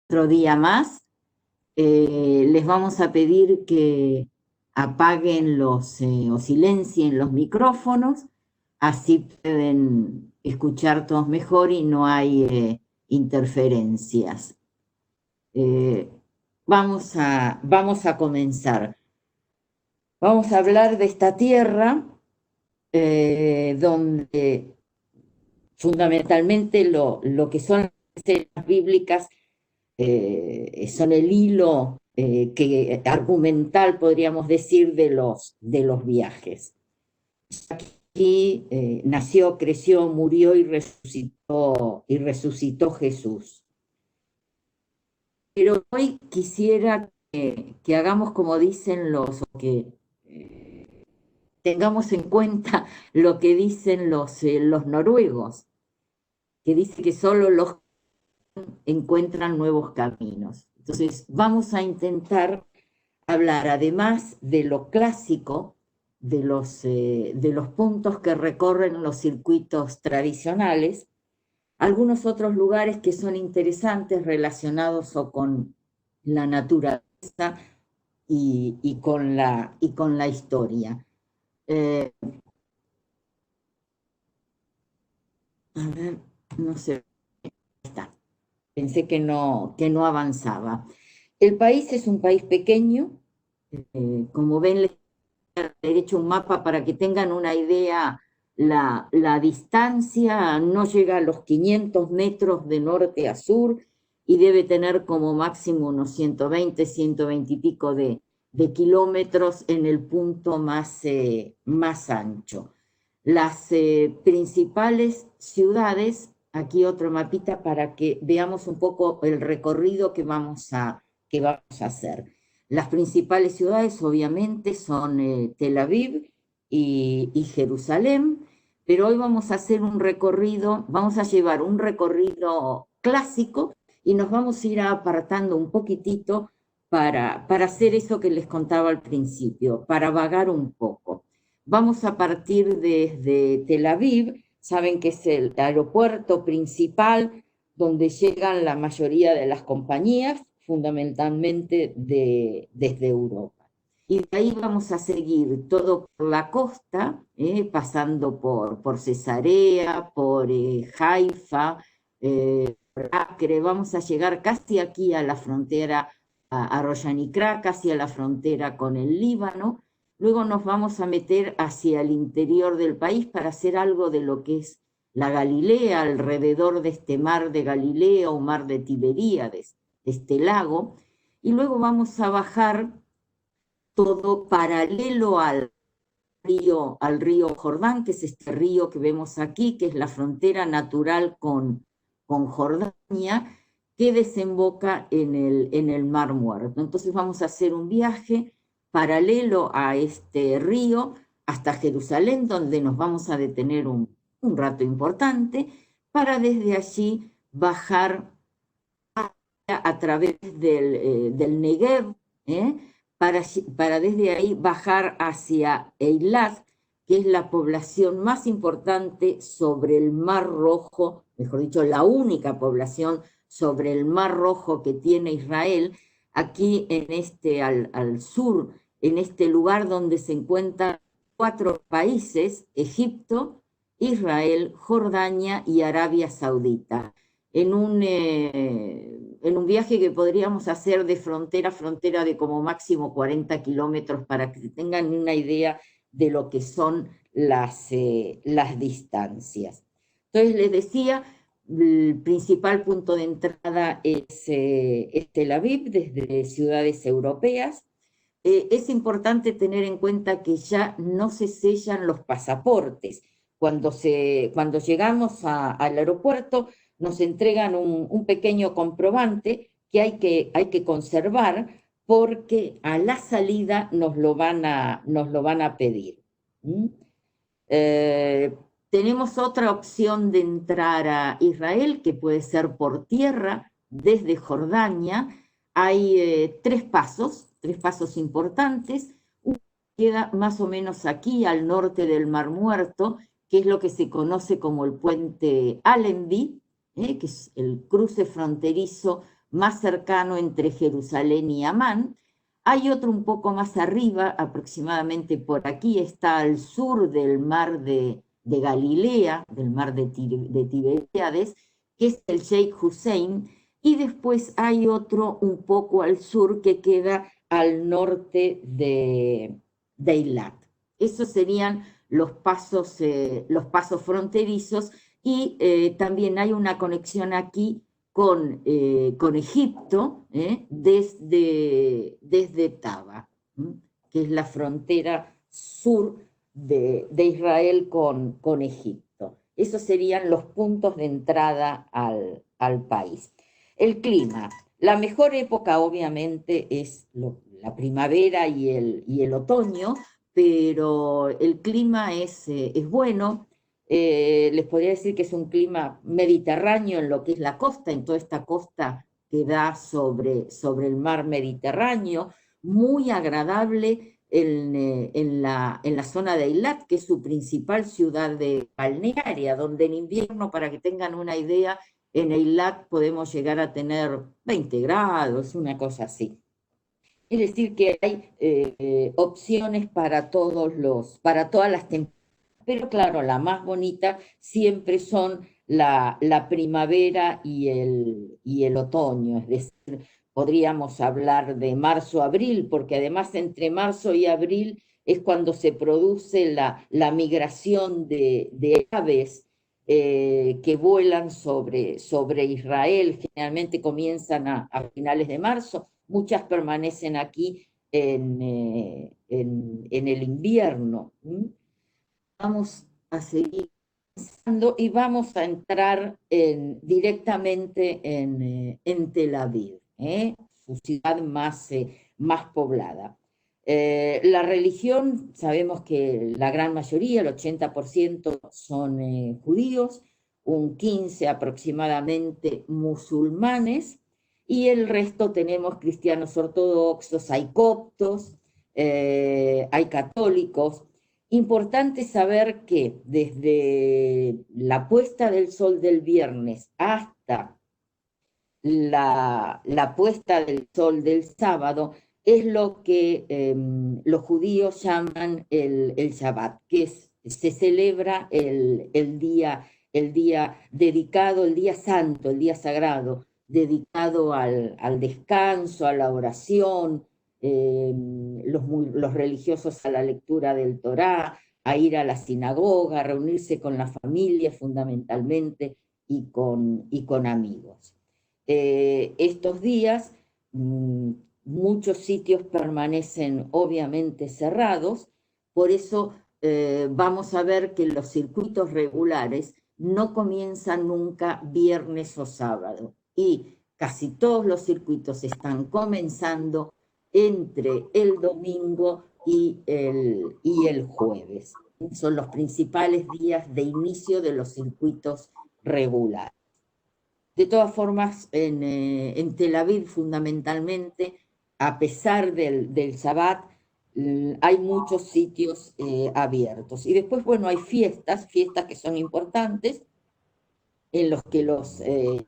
otro día más. Les vamos a pedir que apaguen o silencien los micrófonos, así pueden escuchar todos mejor y no hay interferencias. Vamos a comenzar. Vamos a hablar de esta tierra donde fundamentalmente lo que son las escenas bíblicas son el hilo argumental, podríamos decir, de los viajes. Aquí nació, creció, murió y resucitó Jesús. Pero hoy quisiera que hagamos como dicen que tengamos en cuenta lo que dicen los noruegos, que dice que solo los encuentran nuevos caminos. Entonces, vamos a intentar hablar, además de lo clásico, de los puntos que recorren los circuitos tradicionales, algunos otros lugares que son interesantes relacionados o con la naturaleza y con la historia. A ver, no sé, está. Pensé que no avanzaba. El país es un país pequeño, como ven, les he hecho un mapa para que tengan una idea. La distancia no llega a los 500 metros de norte a sur y debe tener como máximo unos 120, 120 y pico de kilómetros en el punto más ancho. Las principales ciudades, aquí otro mapita para que veamos un poco el recorrido que vamos a hacer. Las principales ciudades obviamente son Tel Aviv y Jerusalén, pero hoy vamos a hacer un recorrido, vamos a llevar un recorrido clásico y nos vamos a ir apartando un poquitito para hacer eso que les contaba al principio, para vagar un poco. Vamos a partir desde Tel Aviv, saben que es el aeropuerto principal donde llegan la mayoría de las compañías, fundamentalmente desde Europa. Y de ahí vamos a seguir todo por la costa, pasando por Cesarea, por Haifa, por Acre, vamos a llegar casi aquí a la frontera, a Rosh Hanikra, casi a la frontera con el Líbano. Luego nos vamos a meter hacia el interior del país para hacer algo de lo que es la Galilea, alrededor de este mar de Galilea o mar de Tiberíades, este lago, y luego vamos a bajar todo paralelo al río Jordán, que es este río que vemos aquí, que es la frontera natural con Jordania, que desemboca en el Mar Muerto. Entonces vamos a hacer un viaje paralelo a este río hasta Jerusalén, donde nos vamos a detener un rato importante, para desde allí bajar a través del Negev, para desde ahí bajar hacia Eilat, que es la población más importante sobre el Mar Rojo, mejor dicho, la única población sobre el Mar Rojo que tiene Israel, aquí al sur, en este lugar donde se encuentran 4 países: Egipto, Israel, Jordania y Arabia Saudita, en un viaje que podríamos hacer de frontera a frontera de como máximo 40 kilómetros, para que tengan una idea de lo que son las distancias. Entonces les decía, el principal punto de entrada es Tel Aviv, desde ciudades europeas. Es importante tener en cuenta que ya no se sellan los pasaportes. Cuando llegamos al aeropuerto, nos entregan un pequeño comprobante que hay que conservar, porque a la salida nos lo van a pedir. Tenemos otra opción de entrar a Israel, que puede ser por tierra desde Jordania. Hay 3 pasos importantes. Uno queda más o menos aquí al norte del Mar Muerto, que es lo que se conoce como el puente Allenby, que es el cruce fronterizo más cercano entre Jerusalén y Amán. Hay otro un poco más arriba, aproximadamente por aquí, está al sur del mar de Galilea, del mar de Tiberíades, que es el Sheikh Hussein, y después hay otro un poco al sur que queda al norte de Eilat. Esos serían los pasos fronterizos y también hay una conexión aquí con Egipto, desde Taba, que es la frontera sur de Israel con Egipto. Esos serían los puntos de entrada al país. El clima. La mejor época, obviamente, es la primavera y el otoño, pero el clima es bueno. Les podría decir que es un clima mediterráneo en lo que es la costa, en toda esta costa que da sobre el mar Mediterráneo, muy agradable en la zona de Eilat, que es su principal ciudad de balnearia, donde en invierno, para que tengan una idea, en Eilat podemos llegar a tener 20 grados, una cosa así. Es decir, que hay opciones para todas las temporadas, pero claro, la más bonita siempre son la primavera y el otoño, es decir, podríamos hablar de marzo-abril, porque además entre marzo y abril es cuando se produce la migración de aves que vuelan sobre Israel, generalmente comienzan a finales de marzo, muchas permanecen aquí en el invierno. Vamos a seguir avanzando y vamos a entrar directamente en Tel Aviv, su ciudad más poblada. La religión, sabemos que la gran mayoría, el 80% son judíos, un 15 aproximadamente musulmanes, y el resto tenemos cristianos ortodoxos, hay coptos, hay católicos. Importante saber que desde la puesta del sol del viernes hasta la puesta del sol del sábado es lo que los judíos llaman el Shabbat, se celebra el día dedicado, el día santo, el día sagrado, dedicado al descanso, a la oración, los religiosos a la lectura del Torá, a ir a la sinagoga, a reunirse con la familia fundamentalmente y con amigos. Estos días muchos sitios permanecen obviamente cerrados, por eso vamos a ver que los circuitos regulares no comienzan nunca viernes o sábado, y casi todos los circuitos están comenzando entre el domingo y el jueves. Son los principales días de inicio de los circuitos regulares. De todas formas, en Tel Aviv fundamentalmente, a pesar del Shabbat, hay muchos sitios abiertos. Y después, bueno, hay fiestas que son importantes, en los que los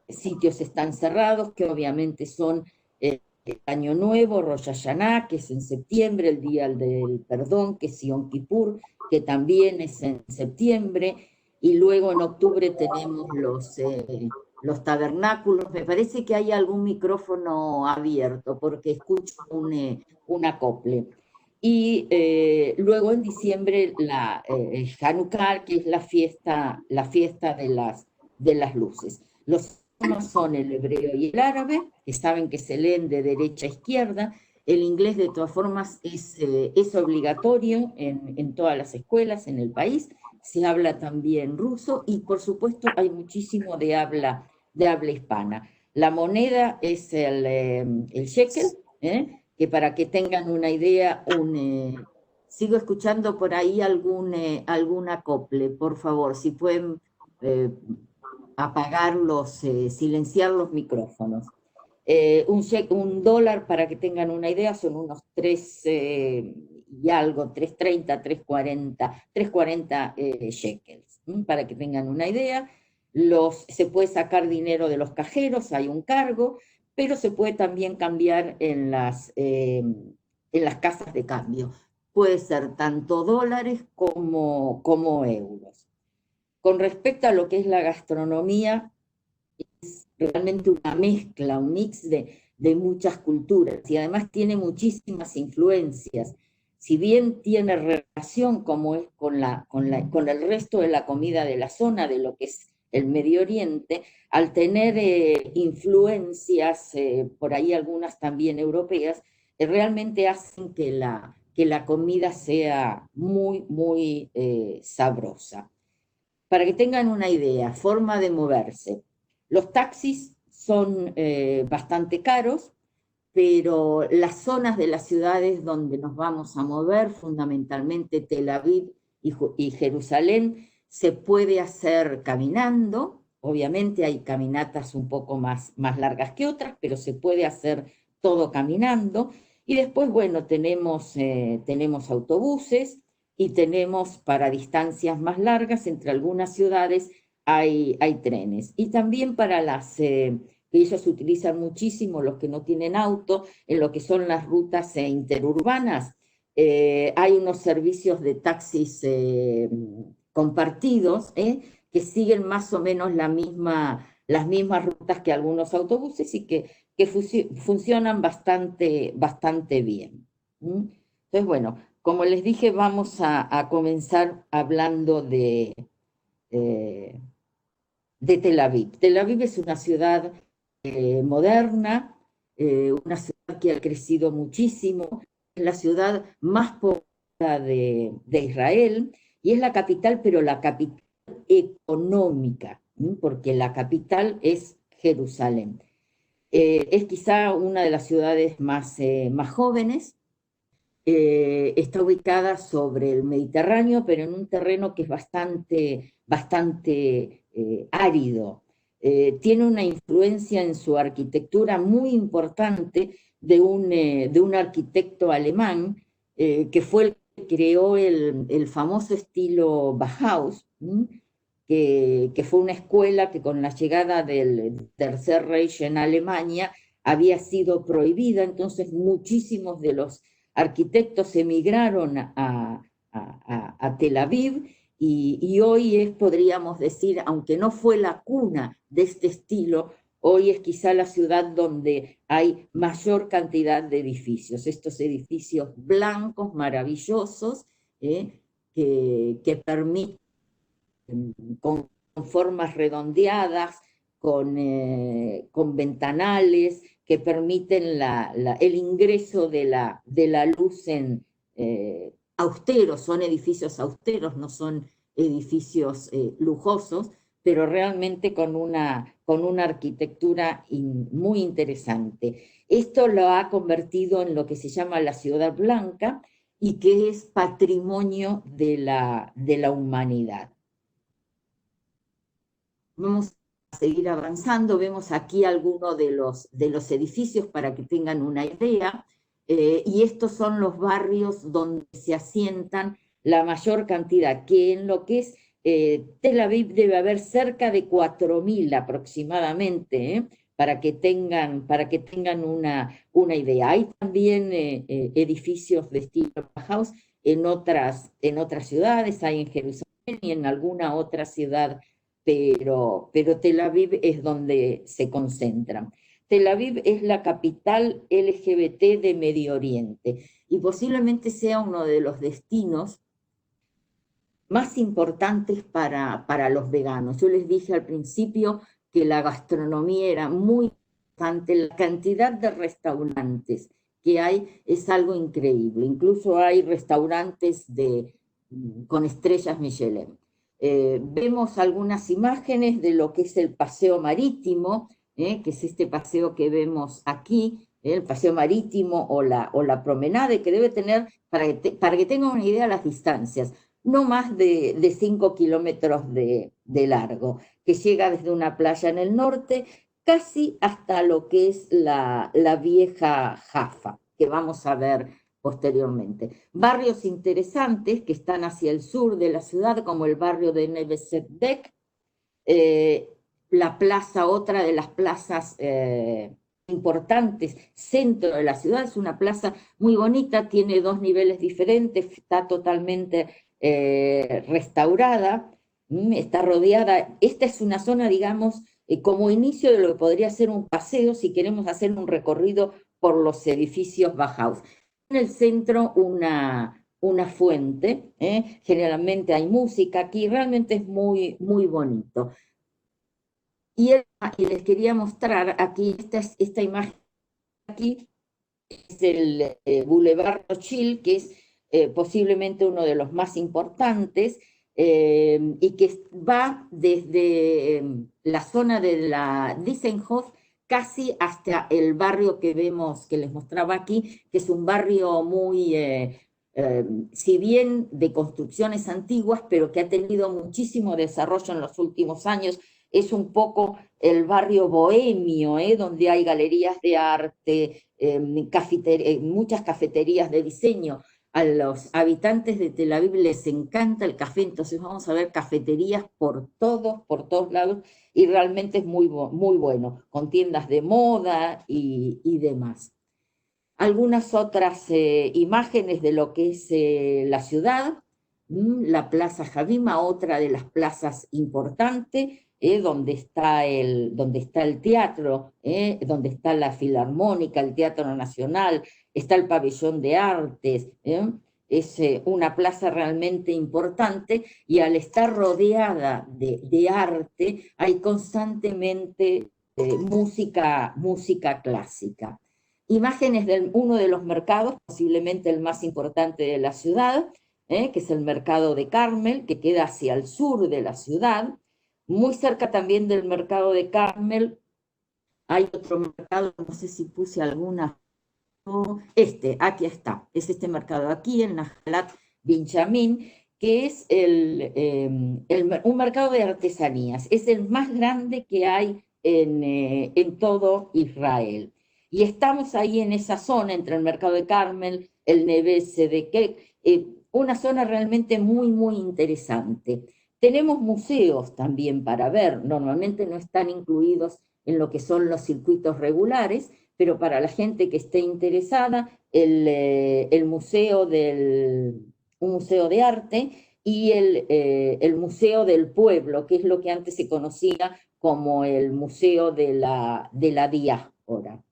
sitios están cerrados, que obviamente son el Año Nuevo, Rosh Hashanah, que es en septiembre, el Día del Perdón, que es Yom Kippur, que también es en septiembre, y luego en octubre tenemos los tabernáculos. Me parece que hay algún micrófono abierto, porque escucho un acople. Y luego en diciembre Hanukkah, que es la fiesta de las luces. Los idiomas son el hebreo y el árabe, que saben que se leen de derecha a izquierda. El inglés, de todas formas, es obligatorio en todas las escuelas en el país. Se habla también ruso y, por supuesto, hay muchísimo de habla hispana. La moneda es el shekel, que para que tengan una idea, sigo escuchando por ahí algún acople, por favor, si pueden silenciar los micrófonos. Un dólar, para que tengan una idea, son unos 3 y algo, 3.30, 3.40 shekels, para que tengan una idea. Se puede sacar dinero de los cajeros, hay un cargo, pero se puede también cambiar en las casas de cambio. Puede ser tanto dólares como euros. Con respecto a lo que es la gastronomía, es realmente una mezcla, un mix de muchas culturas y además tiene muchísimas influencias. Si bien tiene relación como es con el resto de la comida de la zona, de lo que es el Medio Oriente, al tener influencias, por ahí algunas también europeas, realmente hacen que la comida sea muy, muy sabrosa. Para que tengan una idea, forma de moverse. Los taxis son bastante caros, pero las zonas de las ciudades donde nos vamos a mover, fundamentalmente Tel Aviv y Jerusalén, se puede hacer caminando. Obviamente hay caminatas un poco más largas que otras, pero se puede hacer todo caminando. Y después, bueno, tenemos autobuses y tenemos para distancias más largas, entre algunas ciudades hay trenes. Y también para que ellos utilizan muchísimo, los que no tienen auto, en lo que son las rutas interurbanas. Hay unos servicios de taxis compartidos que siguen más o menos las mismas rutas que algunos autobuses y que funcionan bastante bien. ¿Mm? Entonces, bueno, como les dije, vamos a comenzar hablando eh, de Tel Aviv. Tel Aviv es una ciudad moderna, una ciudad que ha crecido muchísimo, es la ciudad más poblada de Israel y es la capital, pero la capital económica, porque la capital es Jerusalén. Es quizá una de las ciudades más jóvenes, está ubicada sobre el Mediterráneo, pero en un terreno que es bastante árido. Tiene una influencia en su arquitectura muy importante de un arquitecto alemán que fue el que creó el famoso estilo Bauhaus, que fue una escuela que con la llegada del Tercer Reich en Alemania había sido prohibida, entonces muchísimos de los arquitectos emigraron a Tel Aviv y hoy podríamos decir, aunque no fue la cuna de este estilo, hoy es quizá la ciudad donde hay mayor cantidad de edificios, estos edificios blancos, maravillosos, que permiten con formas redondeadas, con ventanales que permiten el ingreso de la luz austeros, son edificios austeros, no son edificios lujosos, pero realmente con una arquitectura muy interesante. Esto lo ha convertido en lo que se llama la Ciudad Blanca y que es patrimonio de la humanidad. Vamos a seguir avanzando, vemos aquí algunos de los edificios para que tengan una idea, y estos son los barrios donde se asientan la mayor cantidad, que en lo que es Tel Aviv debe haber cerca de 4.000 aproximadamente, para que tengan una idea. Hay también edificios de estilo Bauhaus en otras ciudades, hay en Jerusalén y en alguna otra ciudad, pero Tel Aviv es donde se concentran. Tel Aviv es la capital LGBT de Medio Oriente y posiblemente sea uno de los destinos más importantes para los veganos. Yo les dije al principio que la gastronomía era muy importante, la cantidad de restaurantes que hay es algo increíble, incluso hay restaurantes con estrellas Michelin. Vemos algunas imágenes de lo que es el paseo marítimo, que es este paseo que vemos aquí, el paseo marítimo o la promenade, que debe tener, para que tengan una idea, las distancias, no más de 5 kilómetros de largo, que llega desde una playa en el norte casi hasta lo que es la vieja Jaffa, que vamos a ver posteriormente. Barrios interesantes que están hacia el sur de la ciudad, como el barrio de Neve Zedek, la plaza, otra de las plazas importantes, centro de la ciudad, es una plaza muy bonita, tiene dos niveles diferentes, está totalmente restaurada, está rodeada, esta es una zona, digamos, como inicio de lo que podría ser un paseo si queremos hacer un recorrido por los edificios Bauhaus. En el centro una fuente, generalmente hay música aquí, realmente es muy, muy bonito. Y les quería mostrar aquí, esta imagen aquí, es el Boulevard Rothschild, que es posiblemente uno de los más importantes, y que va desde la zona de la Dizenhof casi hasta el barrio que vemos, que les mostraba aquí, que es un barrio muy, si bien de construcciones antiguas, pero que ha tenido muchísimo desarrollo en los últimos años. Es un poco el barrio bohemio, donde hay galerías de arte, muchas cafeterías de diseño. A los habitantes de Tel Aviv les encanta el café, entonces vamos a ver cafeterías por todos lados, y realmente es muy, muy bueno, con tiendas de moda y demás. Algunas otras imágenes de lo que es la ciudad, la Plaza Javima, otra de las plazas importantes, donde está el teatro, donde está la Filarmónica, el Teatro Nacional, está el Pabellón de Artes, es una plaza realmente importante, y al estar rodeada de arte hay constantemente música clásica. Imágenes de uno de los mercados, posiblemente el más importante de la ciudad, que es el mercado de Carmel, que queda hacia el sur de la ciudad. Muy cerca también del mercado de Carmel hay otro mercado, no sé si puse alguna. Aquí está, es este mercado aquí en Nahalat Benjamín, que es un mercado de artesanías. Es el más grande que hay en todo Israel. Y estamos ahí en esa zona, entre el mercado de Carmel, el Neve Sedekek, una zona realmente muy, muy interesante. Tenemos museos también para ver, normalmente no están incluidos en lo que son los circuitos regulares, pero para la gente que esté interesada, un museo de arte y el Museo del Pueblo, que es lo que antes se conocía como el Museo de la Diáspora.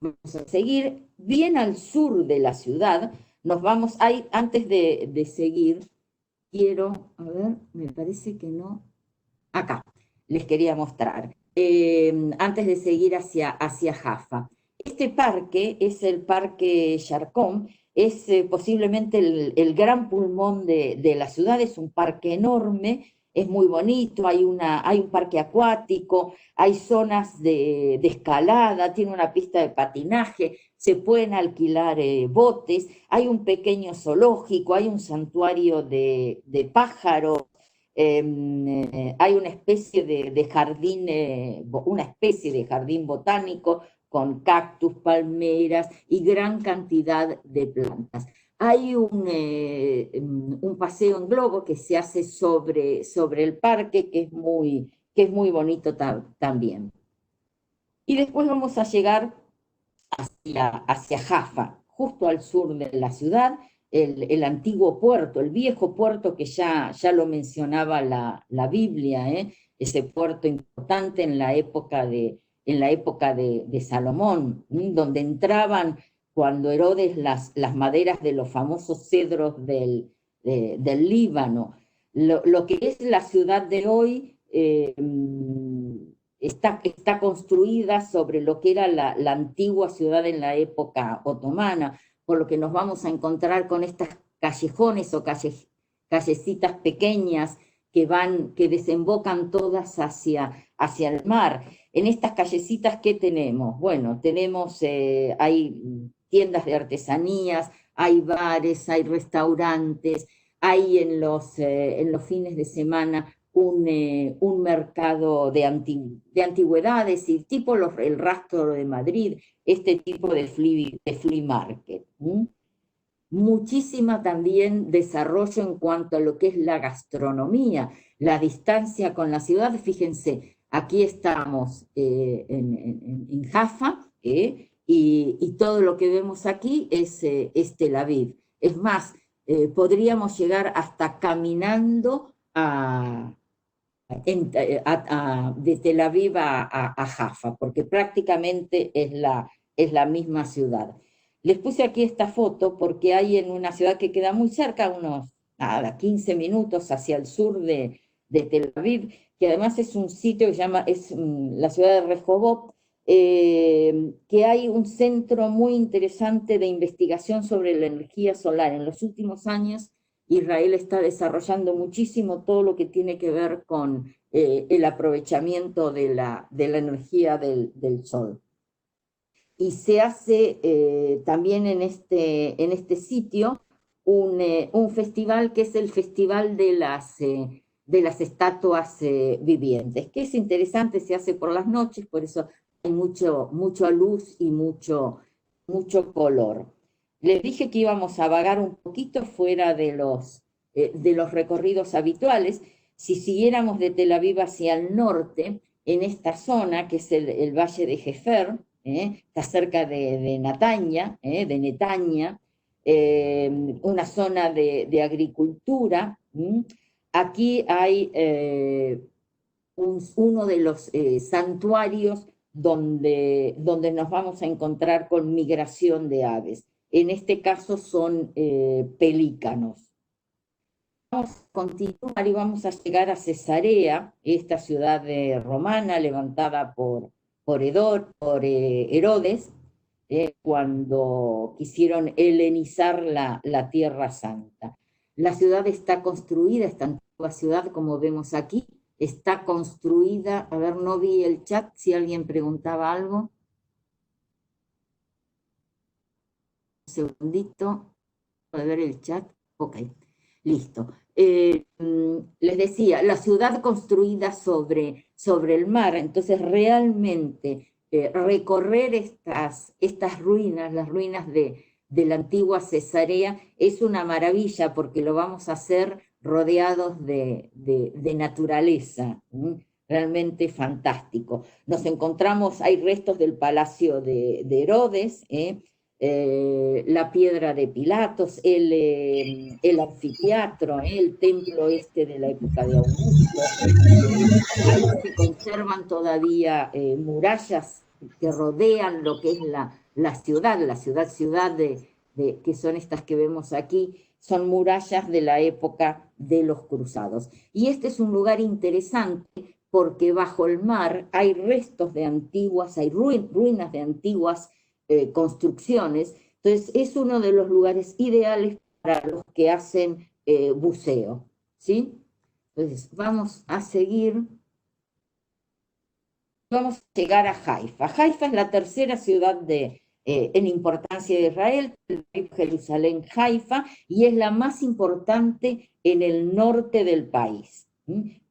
Vamos a seguir bien al sur de la ciudad, nos vamos, antes de seguir, quiero, a ver, me parece que no, acá, les quería mostrar, antes de seguir hacia Jaffa. Este parque es el Parque Yarkon, es posiblemente el gran pulmón de la ciudad, es un parque enorme, es muy bonito, hay un parque acuático, hay zonas de escalada, tiene una pista de patinaje, se pueden alquilar botes, hay un pequeño zoológico, hay un santuario de pájaros, hay una especie de jardín botánico con cactus, palmeras y gran cantidad de plantas. Hay un paseo en globo que se hace sobre el parque, que es muy bonito también. Y después vamos a llegar hacia Jaffa, justo al sur de la ciudad, el antiguo puerto, el viejo puerto que ya lo mencionaba la Biblia, ese puerto importante en la época de Salomón, donde entraban cuando Herodes las maderas de los famosos cedros del Líbano. Lo que es la ciudad de hoy está construida sobre lo que era la antigua ciudad en la época otomana, por lo que nos vamos a encontrar con estas callejones o callecitas pequeñas que desembocan todas hacia el mar. En estas callecitas, ¿qué tenemos? Bueno, hay tiendas de artesanías, hay bares, hay restaurantes, hay en los fines de semana un mercado de antigüedades, y tipo el Rastro de Madrid, este tipo de flea market. Muchísima también desarrollo en cuanto a lo que es la gastronomía, la distancia con la ciudad. Fíjense, Aquí estamos en Jaffa, y todo lo que vemos aquí es Tel Aviv. Es más, podríamos llegar hasta caminando de Tel Aviv a Jaffa, porque prácticamente es la misma ciudad. Les puse aquí esta foto porque hay en una ciudad que queda muy cerca, unos nada, 15 minutos hacia el sur de Tel Aviv, que además es un sitio que se llama, la ciudad de Rehovot, que hay un centro muy interesante de investigación sobre la energía solar. En los últimos años Israel está desarrollando muchísimo todo lo que tiene que ver con el aprovechamiento de la energía del sol. Y se hace también en este sitio un festival que es el Festival de las Estatuas Vivientes, que es interesante, se hace por las noches, por eso hay mucha luz y mucho color. Les dije que íbamos a vagar un poquito fuera de los recorridos habituales. Si siguiéramos de Tel Aviv hacia el norte, en esta zona, que es el Valle de Jefer, está cerca de Netanya, una zona de agricultura. Aquí hay uno de los santuarios donde nos vamos a encontrar con migración de aves. En este caso son pelícanos. Vamos a continuar y vamos a llegar a Cesarea, esta ciudad romana levantada por Herodes, cuando quisieron helenizar la Tierra Santa. La ciudad está construida, esta antigua ciudad, como vemos aquí, está construida, a ver, no vi el chat, si alguien preguntaba algo. Un segundito, ¿puede ver el chat? Ok, listo. Les decía, la ciudad construida sobre el mar, entonces realmente recorrer estas ruinas, las ruinas de la antigua Cesarea, es una maravilla porque lo vamos a hacer rodeados de naturaleza, realmente fantástico. Nos encontramos, hay restos del palacio de Herodes, la piedra de Pilatos, el anfiteatro, el templo este de la época de Augusto. Ahí se conservan todavía murallas que rodean lo que es la ciudad que son estas que vemos aquí, son murallas de la época de los cruzados. Y este es un lugar interesante porque bajo el mar hay restos de antiguas, hay ruinas de antiguas construcciones. Entonces es uno de los lugares ideales para los que hacen buceo, ¿sí? Entonces vamos a seguir. Vamos a llegar a Haifa. Haifa es la tercera ciudad en importancia de Israel, Jerusalén, Haifa, y es la más importante en el norte del país.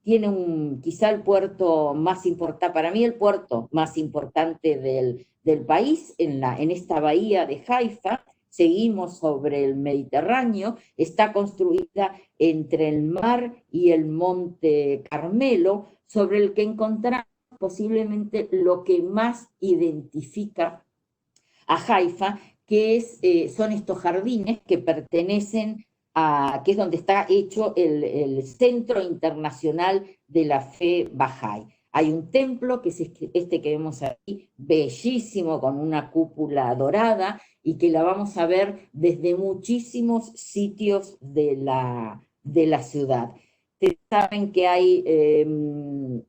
Tiene quizá el puerto más importante, para mí el puerto más importante del país, en esta bahía de Haifa. Seguimos sobre el Mediterráneo, está construida entre el mar y el monte Carmelo, sobre el que encontramos posiblemente lo que más identifica a Haifa, son estos jardines que pertenecen que es donde está hecho el Centro Internacional de la Fe Bahá'í. Hay un templo, que es este que vemos aquí, bellísimo, con una cúpula dorada, y que la vamos a ver desde muchísimos sitios de la ciudad. Ustedes saben que hay en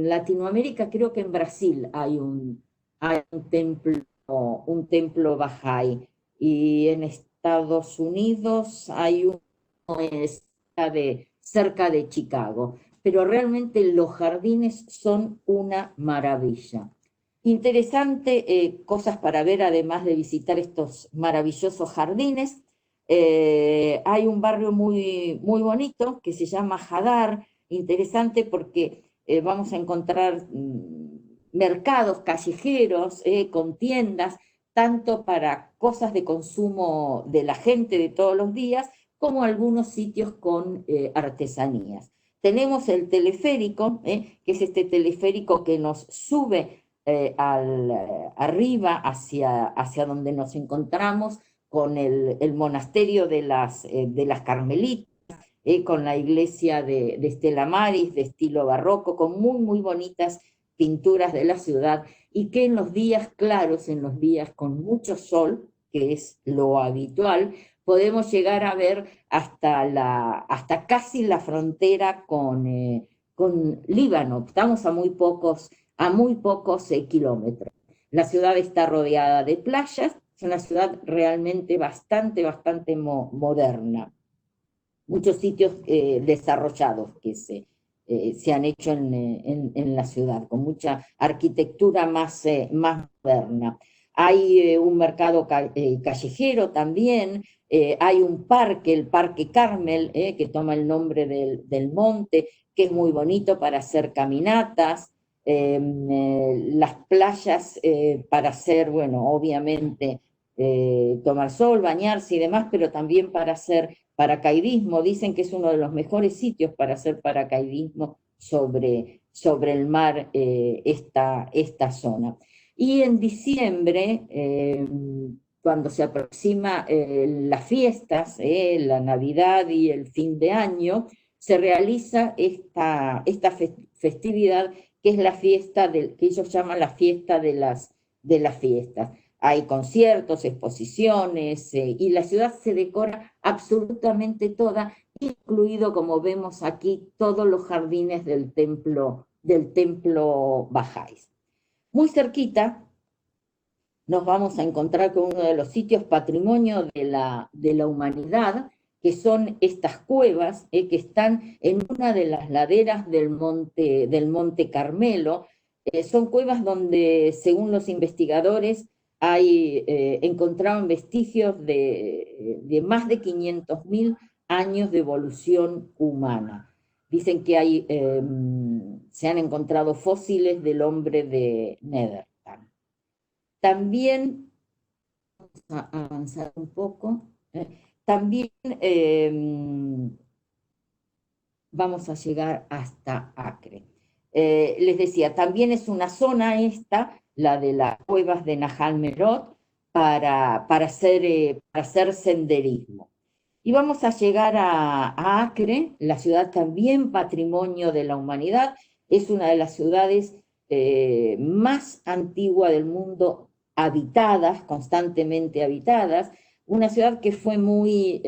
Latinoamérica, creo que en Brasil hay un templo Bahá'í, y en Estados Unidos hay uno cerca de Chicago, pero realmente los jardines son una maravilla. Interesante, cosas para ver además de visitar estos maravillosos jardines. Hay un barrio muy bonito que se llama Hadar, interesante porque vamos a encontrar mercados callejeros con tiendas, tanto para cosas de consumo de la gente de todos los días, como algunos sitios con artesanías. Tenemos el teleférico, que es este teleférico que nos sube arriba hacia donde nos encontramos con el monasterio de las Carmelitas, con la iglesia de Stella Maris, de estilo barroco, con muy, muy bonitas pinturas de la ciudad, y que en los días claros, en los días con mucho sol, que es lo habitual, podemos llegar a ver hasta casi la frontera con Líbano. Estamos a muy pocos kilómetros. La ciudad está rodeada de playas, es una ciudad realmente bastante moderna. Muchos sitios desarrollados que se han hecho en la ciudad, con mucha arquitectura más moderna. Hay un mercado callejero también, hay un parque, el Parque Carmel, que toma el nombre del monte, que es muy bonito para hacer caminatas, las playas para hacer, bueno, obviamente tomar sol, bañarse y demás, pero también para hacer paracaidismo. Dicen que es uno de los mejores sitios para hacer paracaidismo sobre el mar, esta zona. Y en diciembre, cuando se aproxima las fiestas, la Navidad y el fin de año, se realiza esta festividad que es la fiesta que ellos llaman la fiesta de las fiestas. Hay conciertos, exposiciones, y la ciudad se decora absolutamente toda, incluido, como vemos aquí, todos los jardines del templo Bahá'í. Muy cerquita nos vamos a encontrar con uno de los sitios patrimonio de la humanidad, que son estas cuevas, que están en una de las laderas del monte Carmelo. Son cuevas donde, según los investigadores, encontraron vestigios de más de 500.000 años de evolución humana. Dicen que se han encontrado fósiles del hombre de Neandertal. También, vamos a avanzar un poco, también vamos a llegar hasta Acre. Les decía, también es una zona esta, la de las cuevas de Nahal Merot, para hacer senderismo. Y vamos a llegar a Acre, la ciudad también patrimonio de la humanidad, es una de las ciudades más antiguas del mundo, habitadas, constantemente habitadas, una ciudad que fue muy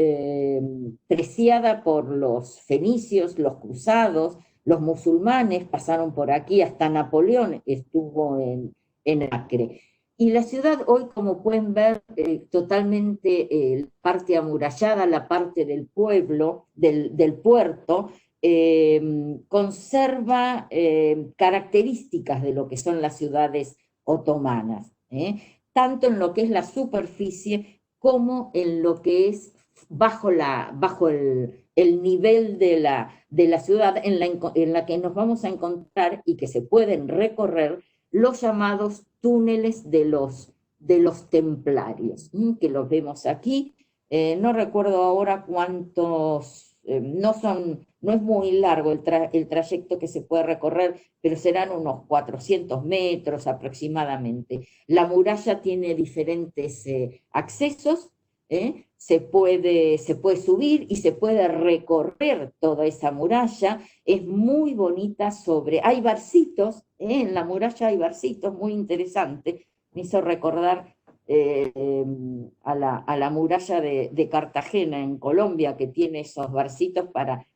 preciada por los fenicios, los cruzados, los musulmanes pasaron por aquí, hasta Napoleón estuvo en Acre. Y la ciudad hoy, como pueden ver, totalmente parte amurallada, la parte del pueblo, del puerto, conserva características de lo que son las ciudades otomanas, tanto en lo que es la superficie como en lo que es bajo el nivel de la ciudad, en la que nos vamos a encontrar y que se pueden recorrer los llamados túneles de los templarios, que los vemos aquí. No recuerdo ahora cuántos, no es muy largo el trayecto que se puede recorrer, pero serán unos 400 metros aproximadamente. La muralla tiene diferentes accesos, se puede subir y se puede recorrer toda esa muralla, es muy bonita. Hay barcitos, en la muralla hay barcitos, muy interesante, me hizo recordar a la muralla de Cartagena en Colombia, que tiene esos barcitos para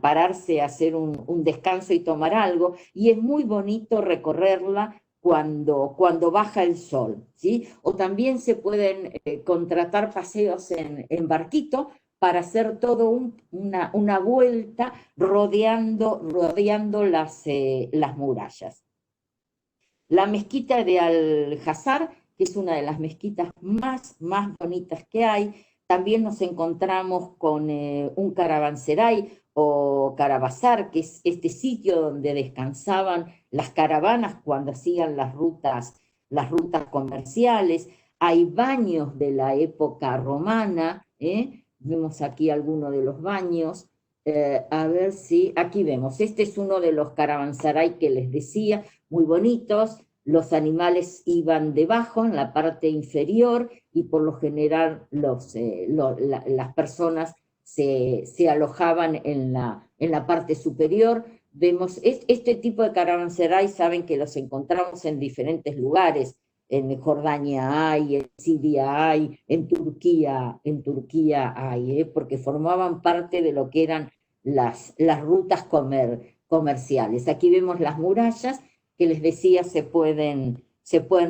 pararse, hacer un descanso y tomar algo, y es muy bonito recorrerla cuando baja el sol, ¿sí? O también se pueden contratar paseos en barquito para hacer todo una vuelta rodeando las murallas. La mezquita de Al-Azhar, que es una de las mezquitas más bonitas que hay. También nos encontramos con un caravanserai o caravasar, que es este sitio donde descansaban las caravanas cuando hacían las rutas comerciales. Hay baños de la época romana, vemos aquí algunos de los baños. A ver si, aquí vemos, este es uno de los caravanserai que les decía, muy bonitos, los animales iban debajo, en la parte inferior, y por lo general las personas se alojaban en la parte superior. Vemos, este tipo de caravanserai, saben que los encontramos en diferentes lugares, en Jordania hay, en Siria hay, en Turquía hay, porque formaban parte de lo que eran las rutas comerciales. Aquí vemos las murallas que les decía se pueden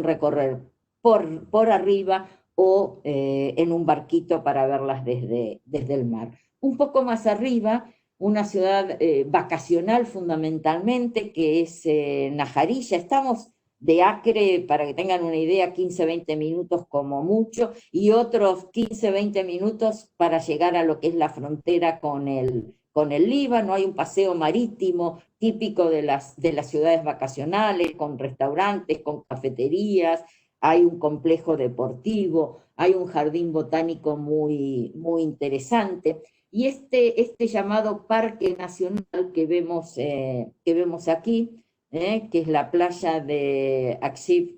recorrer por arriba o en un barquito para verlas desde el mar. Un poco más arriba, una ciudad vacacional fundamentalmente, que es Najarilla. Estamos de Acre, para que tengan una idea, 15, 20 minutos como mucho, y otros 15, 20 minutos para llegar a lo que es la frontera con el Líbano. Hay un paseo marítimo típico de las ciudades vacacionales, con restaurantes, con cafeterías, hay un complejo deportivo, hay un jardín botánico muy interesante. Y este llamado Parque Nacional que vemos aquí, que es la playa de Akshif,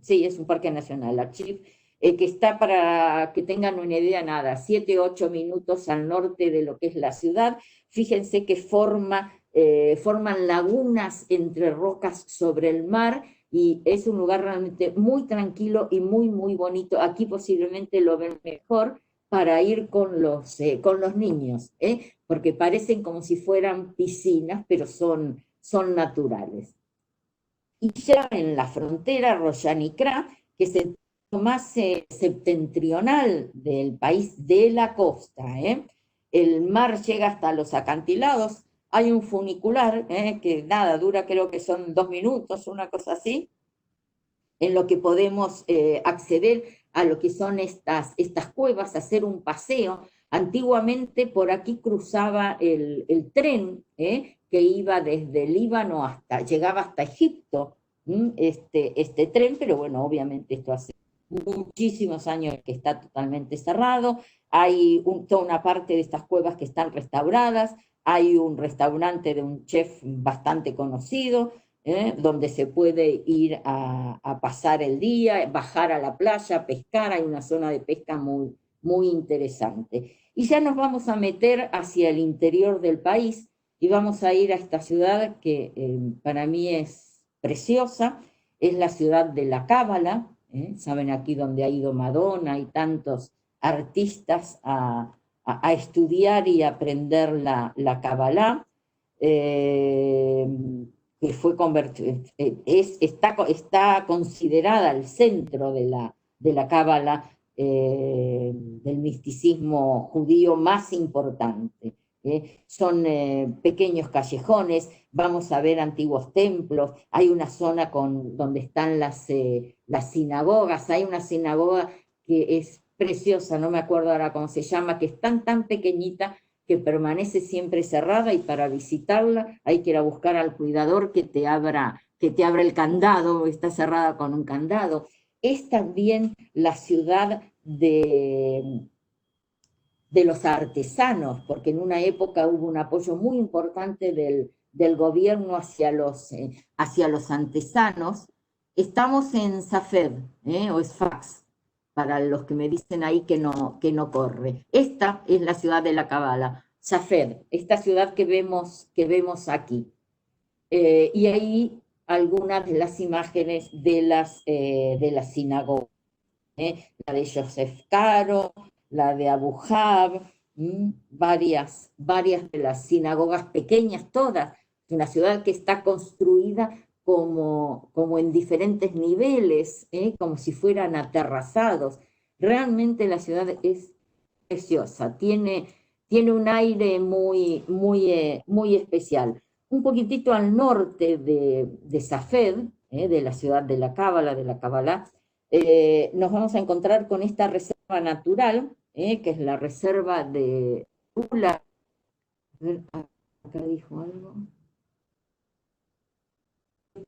sí, es un parque nacional, Akshif, que está, para que tengan una idea, nada, 7, 8 minutos al norte de lo que es la ciudad. Fíjense que forman lagunas entre rocas sobre el mar, y es un lugar realmente muy tranquilo y muy bonito. Aquí posiblemente lo ven mejor para ir con los niños, porque parecen como si fueran piscinas, pero son naturales. Y ya en la frontera, Royanicrá, que es el más septentrional del país, de la costa, el mar llega hasta los acantilados, hay un funicular, que nada, dura, creo que son 2 minutos, una cosa así, en lo que podemos acceder a lo que son estas cuevas, hacer un paseo. Antiguamente por aquí cruzaba tren, que iba desde Líbano llegaba hasta Egipto, este tren, pero bueno, obviamente esto hace muchísimos años que está totalmente cerrado. Hay toda una parte de estas cuevas que están restauradas, hay un restaurante de un chef bastante conocido, donde se puede ir a pasar el día, bajar a la playa, pescar. Hay una zona de pesca muy interesante. Y ya nos vamos a meter hacia el interior del país y vamos a ir a esta ciudad que para mí es preciosa, es la ciudad de la Cábala. Saben, aquí donde ha ido Madonna y tantos artistas a estudiar y aprender la Kabbalah. Eh, que fue está considerada el centro de la Cábala, del misticismo judío más importante. Son pequeños callejones, vamos a ver antiguos templos, hay una zona donde están las sinagogas, hay una sinagoga que es preciosa, no me acuerdo ahora cómo se llama, que es tan pequeñita que permanece siempre cerrada, y para visitarla hay que ir a buscar al cuidador que te abra el candado, está cerrada con un candado. Es también la ciudad de los artesanos, porque en una época hubo un apoyo muy importante del gobierno hacia los artesanos. Estamos en Safed, o Sfax, para los que me dicen ahí que no corre. Esta es la ciudad de la Cabala, Safed, esta ciudad que vemos aquí. Y ahí algunas de las imágenes de las sinagogas, la de Joseph Caro, la de Abu Hab, varias de las sinagogas pequeñas, todas, una ciudad que está construida como en diferentes niveles, como si fueran aterrazados. Realmente la ciudad es preciosa, tiene un aire muy especial. Un poquitito al norte de Safed, de la ciudad de la Cábala, de la Kabbalah, nos vamos a encontrar con esta reserva natural, que es la reserva de Ula. A ver, acá dijo algo.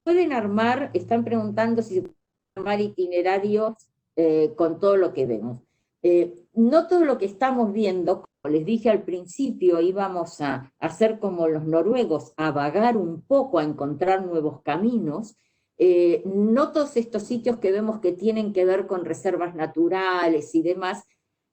Pueden armar, están preguntando si se pueden armar itinerarios con todo lo que vemos. No todo lo que estamos viendo les dije al principio, íbamos a hacer como los noruegos, a vagar un poco, a encontrar nuevos caminos. No todos estos sitios que vemos que tienen que ver con reservas naturales y demás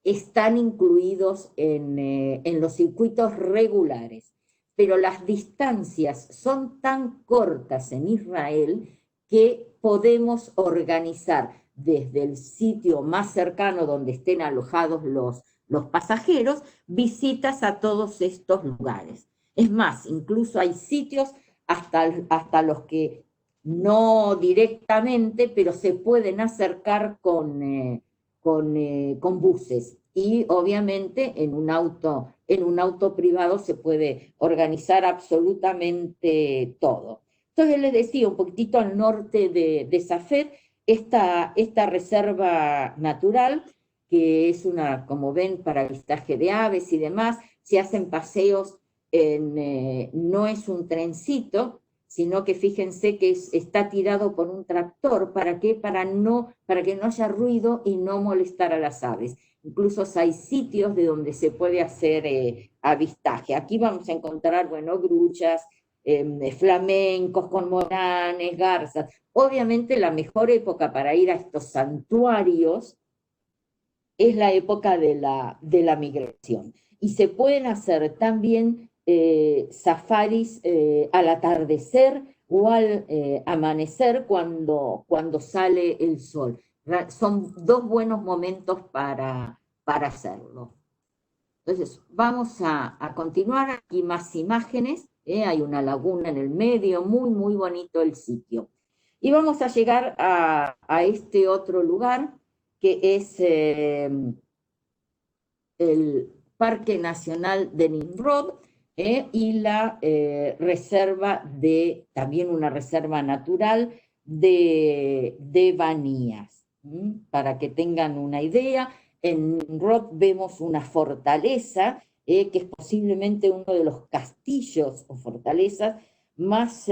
están incluidos en los circuitos regulares, pero las distancias son tan cortas en Israel que podemos organizar desde el sitio más cercano donde estén alojados los pasajeros, visitas a todos estos lugares. Es más, incluso hay sitios hasta los que no directamente, pero se pueden acercar con buses. Y obviamente en un auto privado se puede organizar absolutamente todo. Entonces les decía, un poquitito al norte de Safed, esta reserva natural, que es una, como ven, para avistaje de aves y demás, se hacen paseos no es un trencito, sino que fíjense que está tirado por un tractor. ¿Para qué? Para que no haya ruido y no molestar a las aves. Incluso hay sitios de donde se puede hacer avistaje. Aquí vamos a encontrar, bueno, gruchas, flamencos, cormoranes, garzas. Obviamente la mejor época para ir a estos santuarios es la época de la migración. Y se pueden hacer también safaris al atardecer o al amanecer cuando sale el sol. Son dos buenos momentos para hacerlo. Entonces, vamos a continuar. Aquí más imágenes. Hay una laguna en el medio, muy, muy bonito el sitio. Y vamos a llegar a este otro lugar, que es el Parque Nacional de Nimrod, y la reserva también una reserva natural de Banías. Para que tengan una idea, en Nimrod vemos una fortaleza, que es posiblemente uno de los castillos o fortalezas más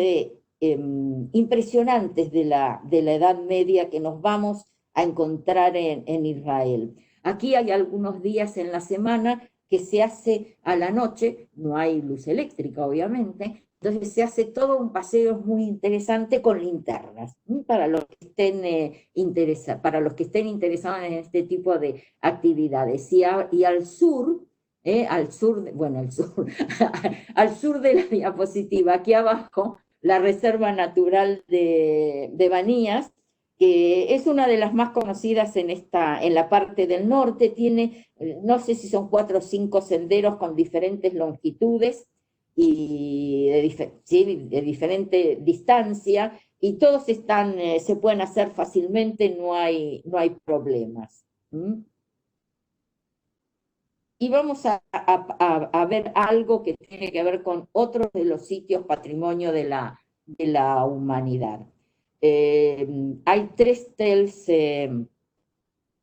impresionantes de la Edad Media que nos vamos a encontrar en Israel. Aquí hay algunos días en la semana que se hace a la noche, no hay luz eléctrica obviamente, entonces se hace todo un paseo muy interesante con linternas, para los que para los que estén interesados en este tipo de actividades. Y al sur, bueno, al sur, al sur de la diapositiva, aquí abajo, la Reserva Natural de Banías, que es una de las más conocidas en la parte del norte. Tiene, no sé si son 4 o 5 senderos con diferentes longitudes y de diferente distancia, y todos se pueden hacer fácilmente, no hay problemas. Y vamos a ver algo que tiene que ver con otros de los sitios patrimonio de la humanidad. Hay 3 tels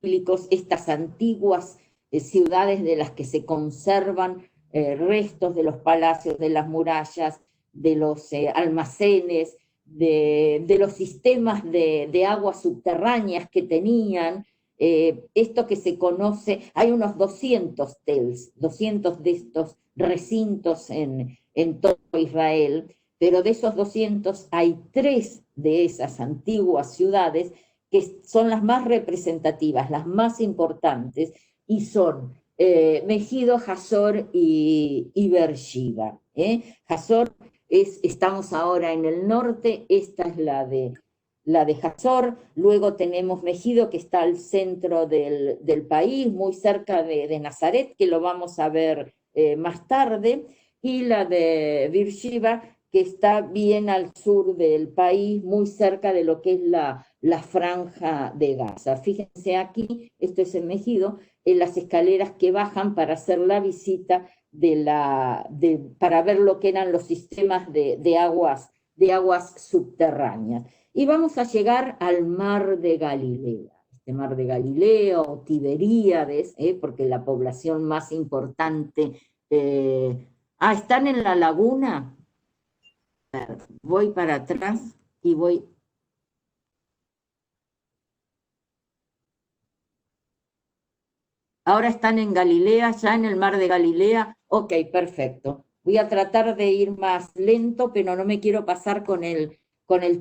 bíblicos, estas antiguas ciudades de las que se conservan restos de los palacios, de las murallas, de los almacenes, de los sistemas de aguas subterráneas que tenían. Esto que se conoce, hay unos 200 tels, 200 de estos recintos en todo Israel, pero de esos 200 hay 3 de esas antiguas ciudades que son las más representativas, las más importantes, y son Megido, Hazor y Beersheba. Hazor estamos ahora en el norte, esta es la de Hazor. Luego tenemos Megido, que está al centro del país, muy cerca de Nazaret, que lo vamos a ver más tarde, y la de Beersheba, que está bien al sur del país, muy cerca de lo que es la franja de Gaza. Fíjense aquí, esto es en Megido, en las escaleras que bajan para hacer la visita para ver lo que eran los sistemas de aguas subterráneas. Y vamos a llegar al mar de Galilea. Este mar de Galilea o Tiberíades, porque la población más importante... ¿están en la laguna? Voy para atrás y voy. Ahora están en Galilea, ya en el mar de Galilea. Ok, perfecto. Voy a tratar de ir más lento, pero no me quiero pasar con el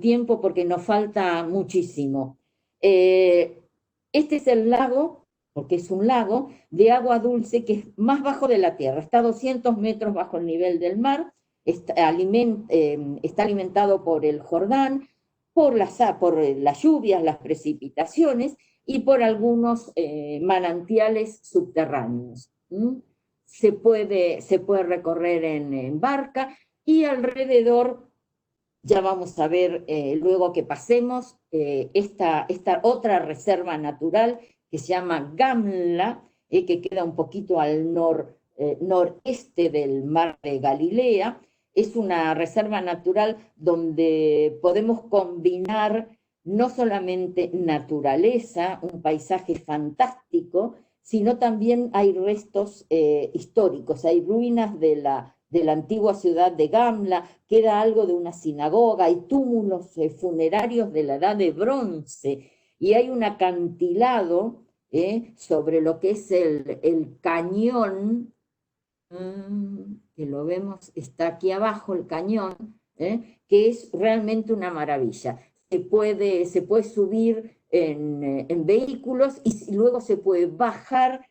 tiempo porque nos falta muchísimo. Eh, este es el lago, porque es un lago de agua dulce que es más bajo de la tierra, está a 200 metros bajo el nivel del mar, está alimentado por el Jordán, por las lluvias, las precipitaciones y por algunos manantiales subterráneos. ¿Mm? Se puede recorrer en barca y alrededor, ya vamos a ver luego que pasemos, esta otra reserva natural que se llama Gamla, que queda un poquito al noreste del mar de Galilea. Es una reserva natural donde podemos combinar no solamente naturaleza, un paisaje fantástico, sino también hay restos históricos, hay ruinas de la antigua ciudad de Gamla, queda algo de una sinagoga, hay túmulos funerarios de la edad de bronce, y hay un acantilado sobre lo que es el cañón, que lo vemos, está aquí abajo el cañón, que es realmente una maravilla. Se puede subir en vehículos y luego se puede bajar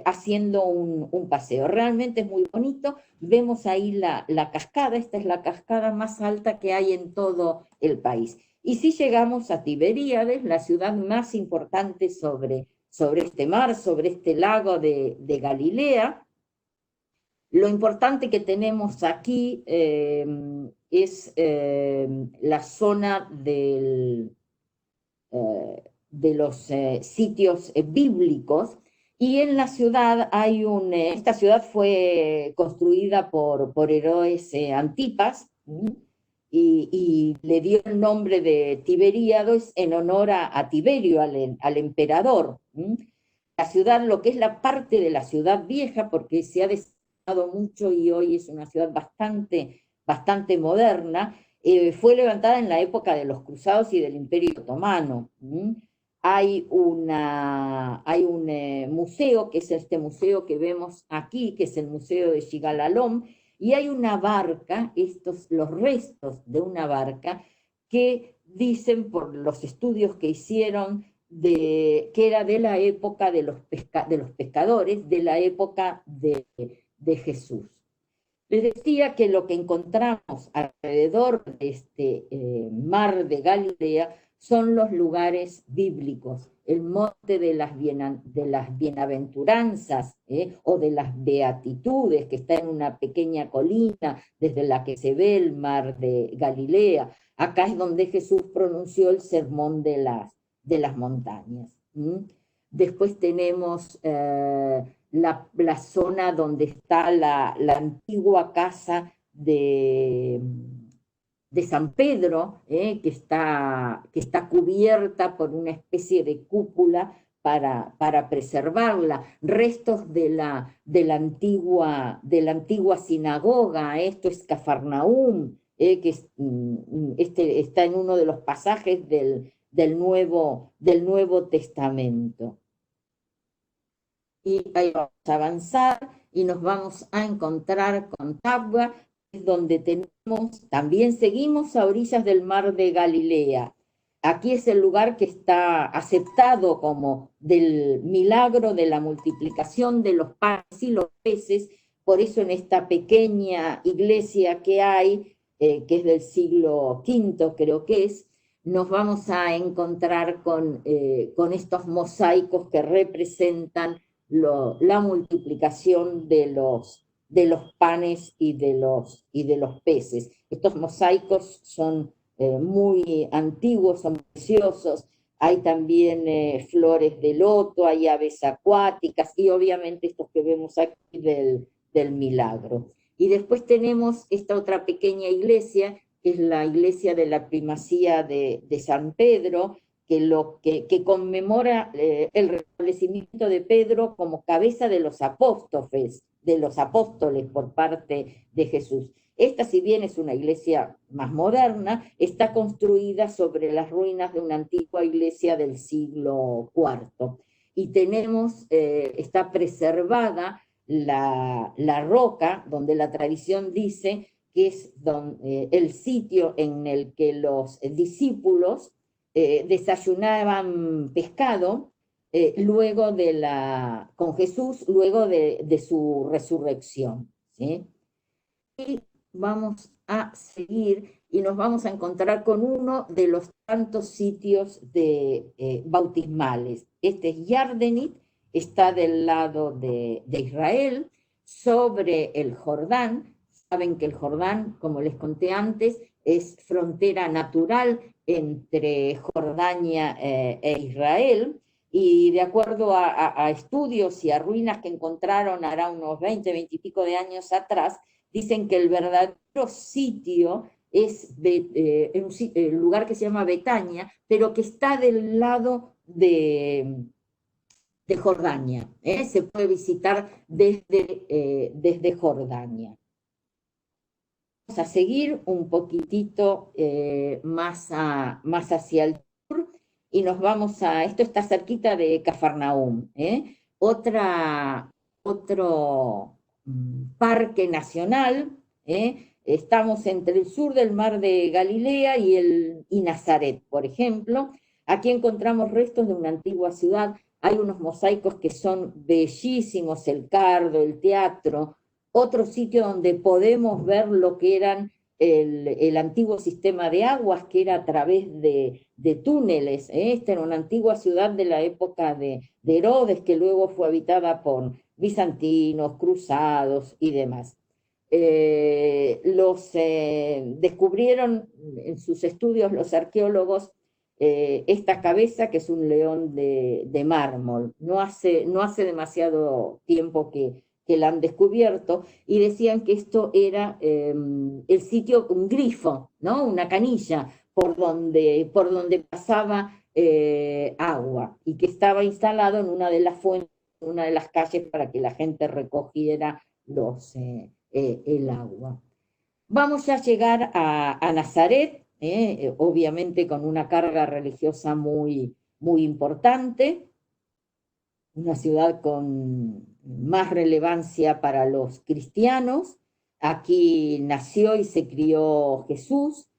haciendo un paseo. Realmente es muy bonito. Vemos ahí la cascada, esta es la cascada más alta que hay en todo el país. Y si llegamos a Tiberíades, la ciudad más importante sobre este mar, sobre este lago de Galilea, lo importante que tenemos aquí es la zona de los sitios bíblicos, y en la ciudad esta ciudad fue construida por Herodes Antipas, y le dio el nombre de Tiberíades en honor a Tiberio, al emperador. La ciudad, lo que es la parte de la ciudad vieja, porque se ha mucho y hoy es una ciudad bastante moderna, fue levantada en la época de los cruzados y del Imperio Otomano. Hay un museo, que es este museo que vemos aquí, que es el Museo de Shigalalom, y hay una barca, los restos de una barca, que dicen por los estudios que hicieron que era de la época de de los pescadores, de la época de Jesús. Les decía que lo que encontramos alrededor de este mar de Galilea son los lugares bíblicos, el monte de las bienaventuranzas o de las beatitudes, que está en una pequeña colina desde la que se ve el mar de Galilea. Acá es donde Jesús pronunció el sermón de las montañas. Después tenemos la zona donde está la antigua casa de San Pedro, que está cubierta por una especie de cúpula para preservarla, restos de la antigua sinagoga, esto es Cafarnaúm, que está en uno de los pasajes del Nuevo Testamento. Y ahí vamos a avanzar y nos vamos a encontrar con Tabua, es donde también seguimos a orillas del mar de Galilea. Aquí es el lugar que está aceptado como del milagro de la multiplicación de los panes y los peces, por eso en esta pequeña iglesia que hay, que es del siglo V, creo que es, nos vamos a encontrar con estos mosaicos que representan la multiplicación de los panes y de los peces. Estos mosaicos son muy antiguos, son preciosos. Hay también flores de loto, hay aves acuáticas y obviamente estos que vemos aquí del milagro. Y después tenemos esta otra pequeña iglesia, que es la iglesia de la primacía de San Pedro, que conmemora el restablecimiento de Pedro como cabeza de los apóstoles por parte de Jesús. Esta, si bien es una iglesia más moderna, está construida sobre las ruinas de una antigua iglesia del siglo IV. y tenemos, está preservada la roca, donde la tradición dice que es el sitio en el que los discípulos desayunaban pescado luego con Jesús, luego de su resurrección, ¿sí? Y vamos a seguir y nos vamos a encontrar con uno de los tantos sitios bautismales. Este es Yardenit, está del lado de Israel, sobre el Jordán. Saben que el Jordán, como les conté antes, es frontera natural entre Jordania e Israel, y de acuerdo a estudios y a ruinas que encontraron hará unos 20 y pico de años atrás, dicen que el verdadero sitio es un lugar que se llama Betania, pero que está del lado de Jordania. Se puede visitar desde Jordania. Vamos a seguir un poquitito más hacia el sur y nos vamos esto está cerquita de Cafarnaúm, otro parque nacional, estamos entre el sur del mar de Galilea y Nazaret, por ejemplo. Aquí encontramos restos de una antigua ciudad, hay unos mosaicos que son bellísimos, el Cardo, el teatro, otro sitio donde podemos ver lo que eran el antiguo sistema de aguas, que era a través de túneles. Esta era una antigua ciudad de la época de Herodes, que luego fue habitada por bizantinos, cruzados y demás. Descubrieron en sus estudios los arqueólogos esta cabeza, que es un león de mármol. No hace demasiado tiempo que la han descubierto, y decían que esto era el sitio, un grifo, ¿no? Una canilla por donde pasaba agua, y que estaba instalado en una de las fuentes, en una de las calles, para que la gente recogiera el agua. Vamos a llegar a Nazaret, obviamente con una carga religiosa muy, muy importante, una ciudad con más relevancia para los cristianos. Aquí nació y se crió Jesús.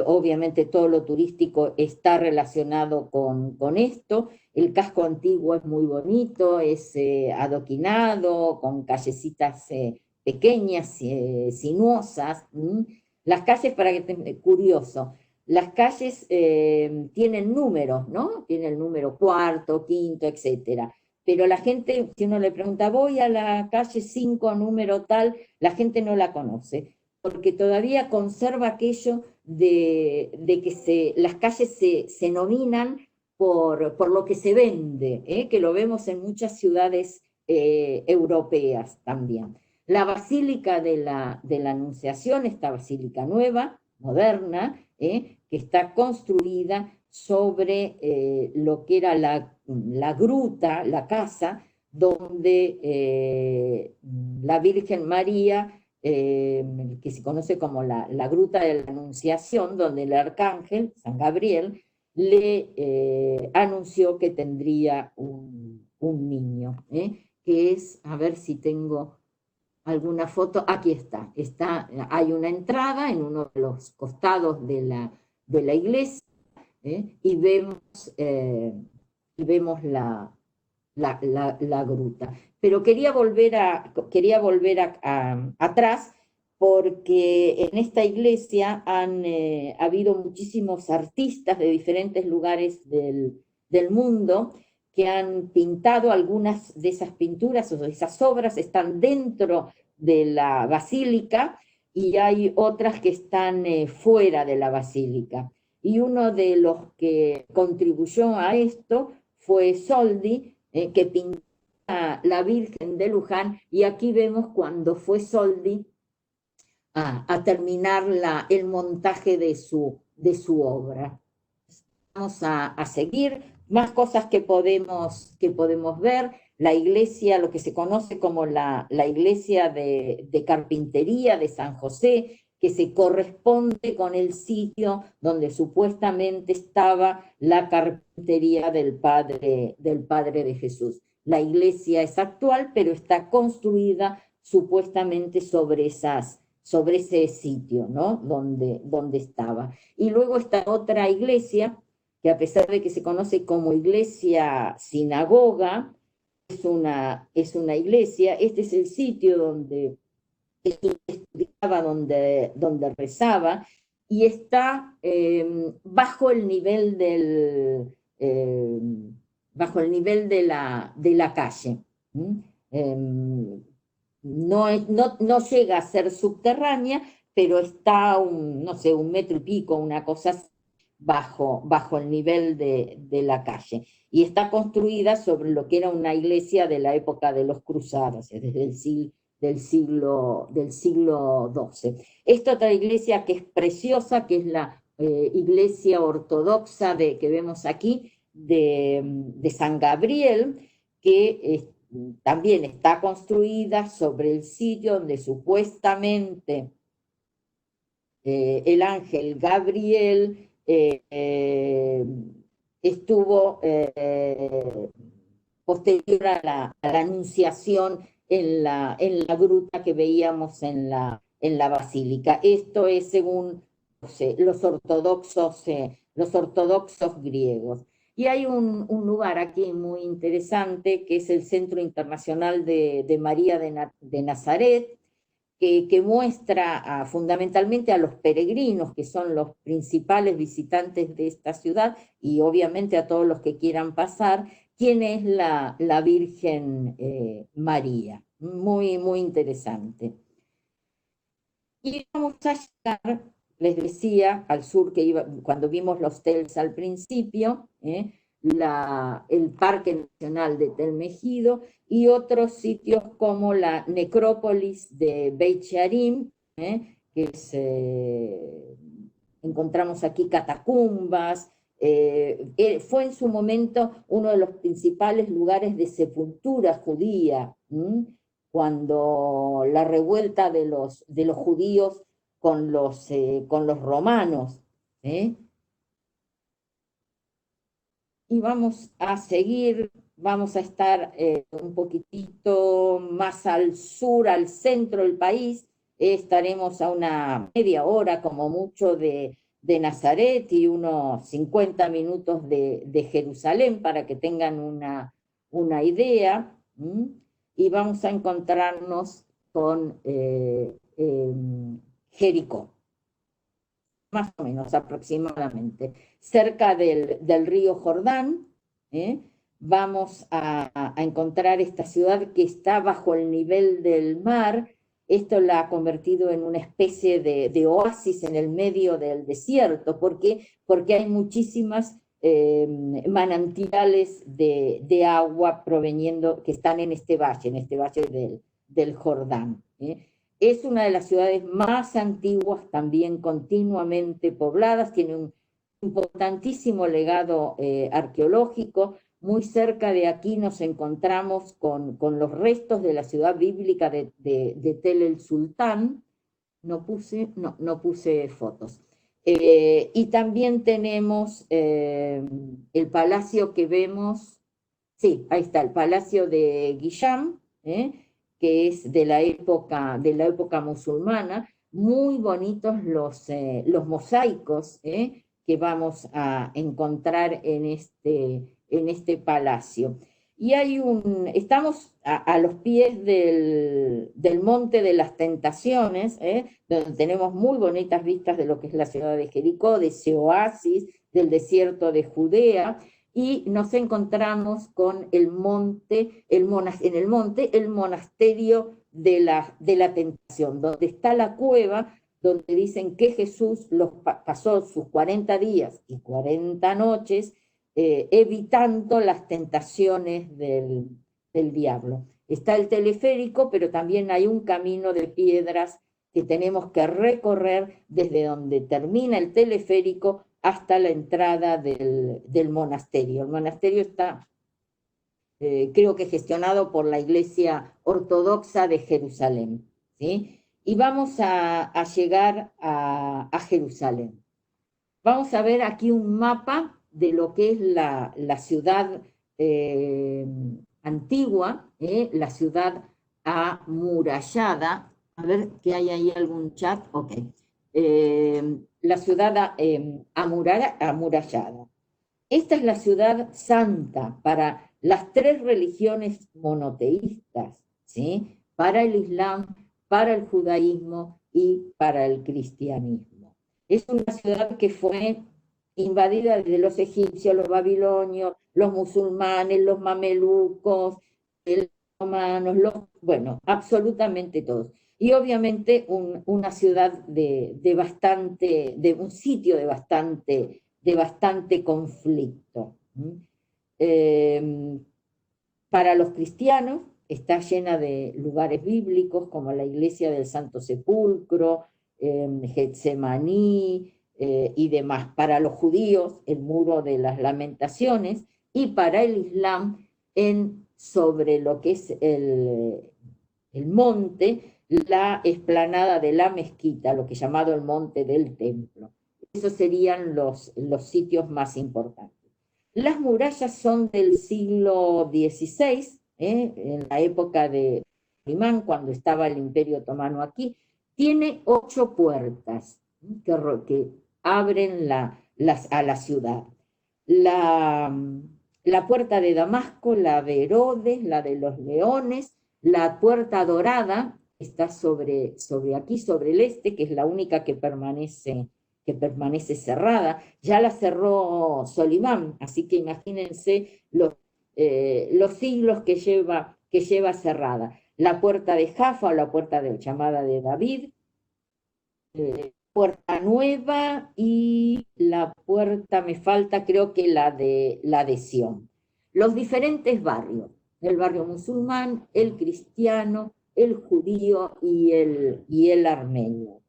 Obviamente todo lo turístico está relacionado con esto. El casco antiguo es muy bonito, es adoquinado, con callecitas pequeñas, sinuosas. Las calles, curioso, las calles tienen números, ¿no? Tienen el número cuarto, quinto, etcétera. Pero la gente, si uno le pregunta, voy a la calle 5, número tal, la gente no la conoce, porque todavía conserva aquello de que las calles se nominan por lo que se vende, que lo vemos en muchas ciudades europeas también. La Basílica de la Anunciación, esta basílica nueva, moderna, que está construida sobre lo que era la gruta, la casa, donde la Virgen María, que se conoce como la gruta de la Anunciación, donde el arcángel, San Gabriel, le anunció que tendría un niño, que es, a ver si tengo alguna foto, aquí hay una entrada en uno de los costados de la iglesia, y vemos la gruta. Pero quería volver atrás, porque en esta iglesia han habido muchísimos artistas de diferentes lugares del mundo que han pintado. Algunas de esas pinturas o de esas obras están dentro de la basílica, y hay otras que están fuera de la basílica. Y uno de los que contribuyó a esto fue Soldi, que pintó la Virgen de Luján, y aquí vemos cuando fue Soldi a terminar el montaje de su obra. Vamos a seguir, más cosas que podemos ver. La iglesia, lo que se conoce como la iglesia de carpintería de San José, que se corresponde con el sitio donde supuestamente estaba la carpintería del padre de Jesús. La iglesia es actual, pero está construida supuestamente sobre ese sitio, ¿no? Donde estaba. Y luego está otra iglesia, que a pesar de que se conoce como iglesia sinagoga, es una iglesia. Este es el sitio donde estudiaba, donde rezaba, y está bajo el nivel eh, bajo el nivel de la calle. Eh, no llega a ser subterránea, pero está no sé, un metro y pico, una cosa así, bajo el nivel de la calle. Y está construida sobre lo que era una iglesia de la época de los cruzados, desde del siglo XII. Esta otra iglesia que es preciosa, que es la iglesia ortodoxa que vemos aquí, de San Gabriel, que también está construida sobre el sitio donde supuestamente el ángel Gabriel estuvo posterior a la anunciación en la gruta que veíamos en la basílica. Esto es según los ortodoxos griegos. Y hay un lugar aquí muy interesante, que es el Centro Internacional de María de Nazaret, que muestra fundamentalmente a los peregrinos, que son los principales visitantes de esta ciudad, y obviamente a todos los que quieran pasar, quién es la Virgen María. Muy, muy interesante. Y vamos a llegar, les decía, al sur, cuando vimos los TELS al principio, el Parque Nacional de Telmejido, y otros sitios como la necrópolis de Beit Shearim, que encontramos aquí catacumbas. Fue en su momento uno de los principales lugares de sepultura judía, cuando la revuelta de los judíos con los romanos. ¿eh? Y vamos a seguir, vamos a estar un poquitito más al sur, al centro del país. Estaremos a una media hora como mucho de Nazaret, y unos 50 minutos de Jerusalén, para que tengan una idea. Y vamos a encontrarnos con Jericó, más o menos aproximadamente, cerca del río Jordán. ¿eh? Vamos a encontrar esta ciudad que está bajo el nivel del mar. Esto la ha convertido en una especie de oasis en el medio del desierto. ¿Por qué? Porque hay muchísimas manantiales de agua proveniendo, que están en este valle del Jordán. Es una de las ciudades más antiguas, también continuamente pobladas, tiene un importantísimo legado arqueológico. Muy cerca de aquí nos encontramos con los restos de la ciudad bíblica de Tel el Sultán. No puse fotos. Y también tenemos el palacio que vemos, sí, ahí está, el palacio de Guillán, que es de la época musulmana. Muy bonitos los mosaicos que vamos a encontrar en este palacio. Y estamos a los pies del Monte de las Tentaciones, donde tenemos muy bonitas vistas de lo que es la ciudad de Jericó, de ese oasis, del desierto de Judea. Y nos encontramos con en el monte, el monasterio de la Tentación, donde está la cueva, donde dicen que Jesús pasó sus 40 días y 40 noches evitando las tentaciones del diablo. Está el teleférico, pero también hay un camino de piedras que tenemos que recorrer desde donde termina el teleférico hasta la entrada del monasterio. El monasterio está, creo que gestionado por la Iglesia Ortodoxa de Jerusalén, ¿sí? y vamos a llegar a Jerusalén. Vamos a ver aquí un mapa de lo que es la ciudad antigua, la ciudad amurallada. A ver que hay ahí algún chat. Ok. La ciudad amurallada. Esta es la ciudad santa para las tres religiones monoteístas, ¿sí? Para el Islam, para el judaísmo y para el cristianismo. Es una ciudad que fue invadida desde los egipcios, los babilonios, los musulmanes, los mamelucos, los romanos, bueno, absolutamente todos. Y obviamente una ciudad de un sitio de bastante conflicto. Eh, para los cristianos está llena de lugares bíblicos como la iglesia del Santo Sepulcro, Getsemaní y demás. Para los judíos, el muro de las lamentaciones, y para el Islam, sobre lo que es el monte, la explanada de la mezquita, lo que es llamado el monte del templo. Esos serían los sitios más importantes. Las murallas son del siglo XVI, en la época de Imán, cuando estaba el Imperio Otomano aquí. Tiene 8 puertas que abren a la ciudad. La puerta de Damasco, la de Herodes, la de los Leones, la puerta dorada está sobre aquí, sobre el este, que es la única que permanece cerrada. Ya la cerró Solimán, así que imagínense los siglos que lleva cerrada. La puerta de Jaffa, o la puerta llamada de David, puerta nueva, y la puerta, me falta, creo que la de Sión. Los diferentes barrios, el barrio musulmán, el cristiano, el judío y el armenio.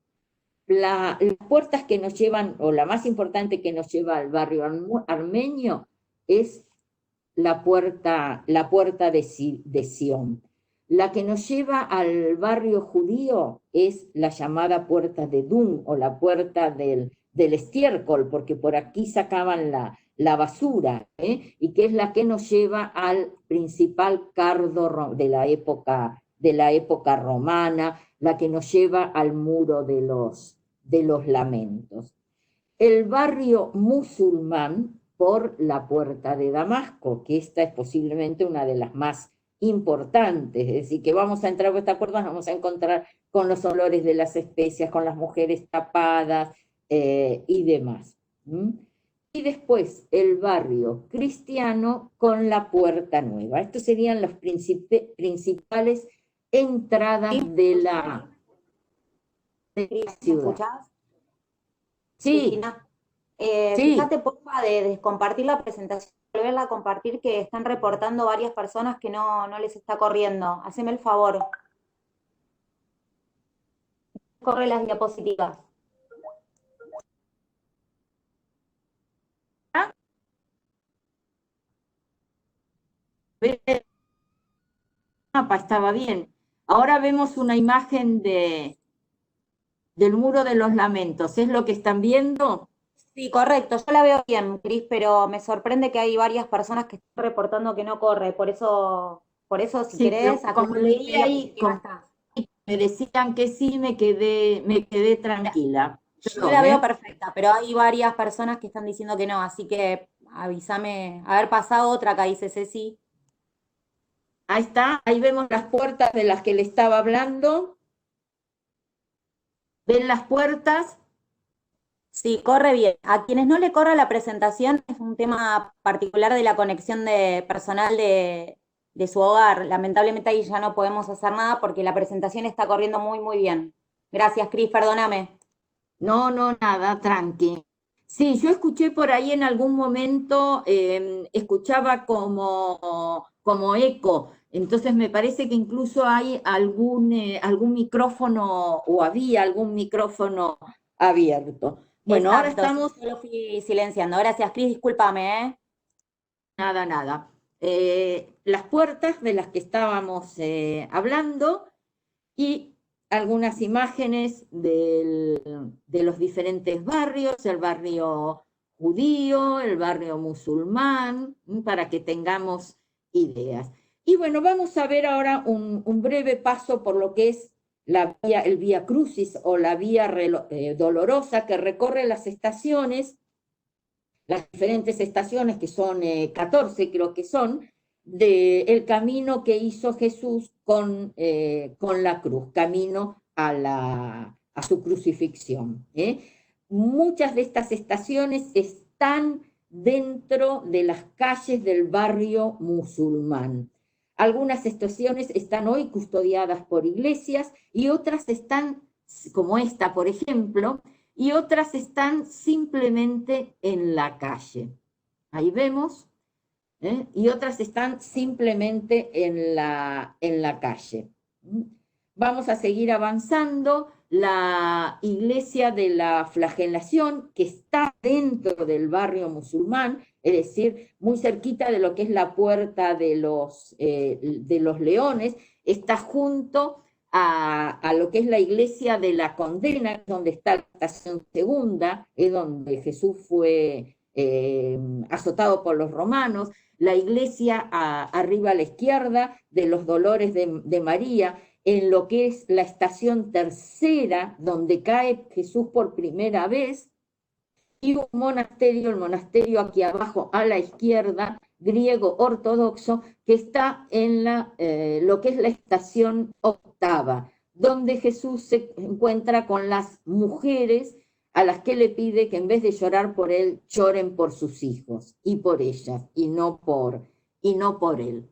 Las puertas que nos llevan, o la más importante que nos lleva al barrio armenio, es la puerta de Sión. La que nos lleva al barrio judío es la llamada puerta de Dum, o la puerta del estiércol, porque por aquí sacaban la basura, y que es la que nos lleva al principal cardo de la época romana, la que nos lleva al muro de los lamentos. El barrio musulmán por la puerta de Damasco, que esta es posiblemente una de las más importantes, es decir, que vamos a entrar por esta puerta, nos vamos a encontrar con los olores de las especias, con las mujeres tapadas y demás. Y después el barrio cristiano con la puerta nueva. Estos serían las principales entradas de la Cris, ¿me ciudad. escuchás? Sí, Cristina, sí. fíjate, porfa, de descompartir la presentación, volverla a compartir, que están reportando varias personas que no les está corriendo. Haceme el favor. Corre las diapositivas. El mapa estaba bien. Ahora vemos una imagen del muro de los lamentos. ¿Es lo que están viendo? Sí, correcto, yo la veo bien, Cris, pero me sorprende que hay varias personas que están reportando que no corre. Por eso, si Sí, querés, pero como actualizame leí qué ahí, diapositiva está. me decían que sí, me quedé tranquila. Yo la Perdón, veo ¿eh? perfecta, pero hay varias personas que están diciendo que no, así que avísame. A ver, pasado otra acá, dice Ceci. Ahí está, ahí vemos las puertas de las que le estaba hablando. ¿Ven las puertas? Sí, corre bien. A quienes no le corra la presentación es un tema particular de la conexión de personal de su hogar. Lamentablemente ahí ya no podemos hacer nada porque la presentación está corriendo muy, muy bien. Gracias, Cris, perdóname. No, no, nada, tranqui. Sí, yo escuché por ahí en algún momento, escuchaba como eco, entonces me parece que incluso hay algún micrófono, o había algún micrófono abierto. Bueno, ahora Exacto, sí, estamos, yo lo fui silenciando. Gracias, Cris, discúlpame, ¿eh? nada, nada. Las puertas de las que estábamos hablando, y algunas imágenes de los diferentes barrios, el barrio judío, el barrio musulmán, para que tengamos ideas. Y bueno, vamos a ver ahora un breve paso por lo que es el Vía Crucis o la Vía Dolorosa, que recorre las estaciones, las diferentes estaciones, que son 14 creo que son, del camino que hizo Jesús con la cruz, camino a su crucifixión. Muchas de estas estaciones están dentro de las calles del barrio musulmán. Algunas estaciones están hoy custodiadas por iglesias y otras están, como esta, por ejemplo, y otras están simplemente en la calle. Ahí vemos, y otras están simplemente en la calle. Vamos a seguir avanzando. La iglesia de la Flagelación, que está dentro del barrio musulmán, es decir, muy cerquita de lo que es la Puerta de los Leones, está junto a lo que es la iglesia de la Condena, donde está la estación segunda, es donde Jesús fue azotado por los romanos, la iglesia arriba a la izquierda de los Dolores de María, en lo que es la estación tercera, donde cae Jesús por primera vez, y un monasterio, el monasterio aquí abajo a la izquierda, griego ortodoxo, que está en lo que es la estación octava, donde Jesús se encuentra con las mujeres a las que le pide que en vez de llorar por él, lloren por sus hijos y por ellas, y no por él.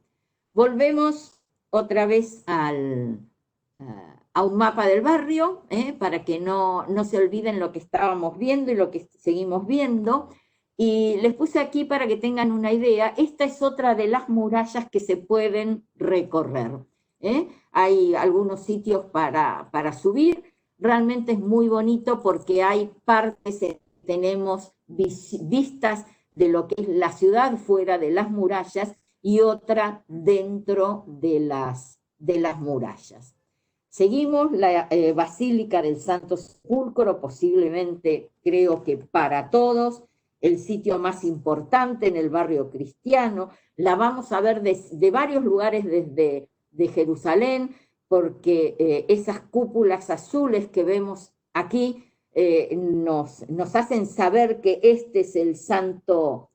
Volvemos otra vez a un mapa del barrio, para que no se olviden lo que estábamos viendo y lo que seguimos viendo. Y les puse aquí para que tengan una idea. Esta es otra de las murallas que se pueden recorrer. Hay algunos sitios para subir. Realmente es muy bonito porque hay partes, tenemos vistas de lo que es la ciudad fuera de las murallas y otra dentro de las murallas. Seguimos la Basílica del Santo Sepulcro, posiblemente, creo que para todos, el sitio más importante en el barrio cristiano. La vamos a ver de varios lugares de Jerusalén, porque esas cúpulas azules que vemos aquí nos hacen saber que este es el Santo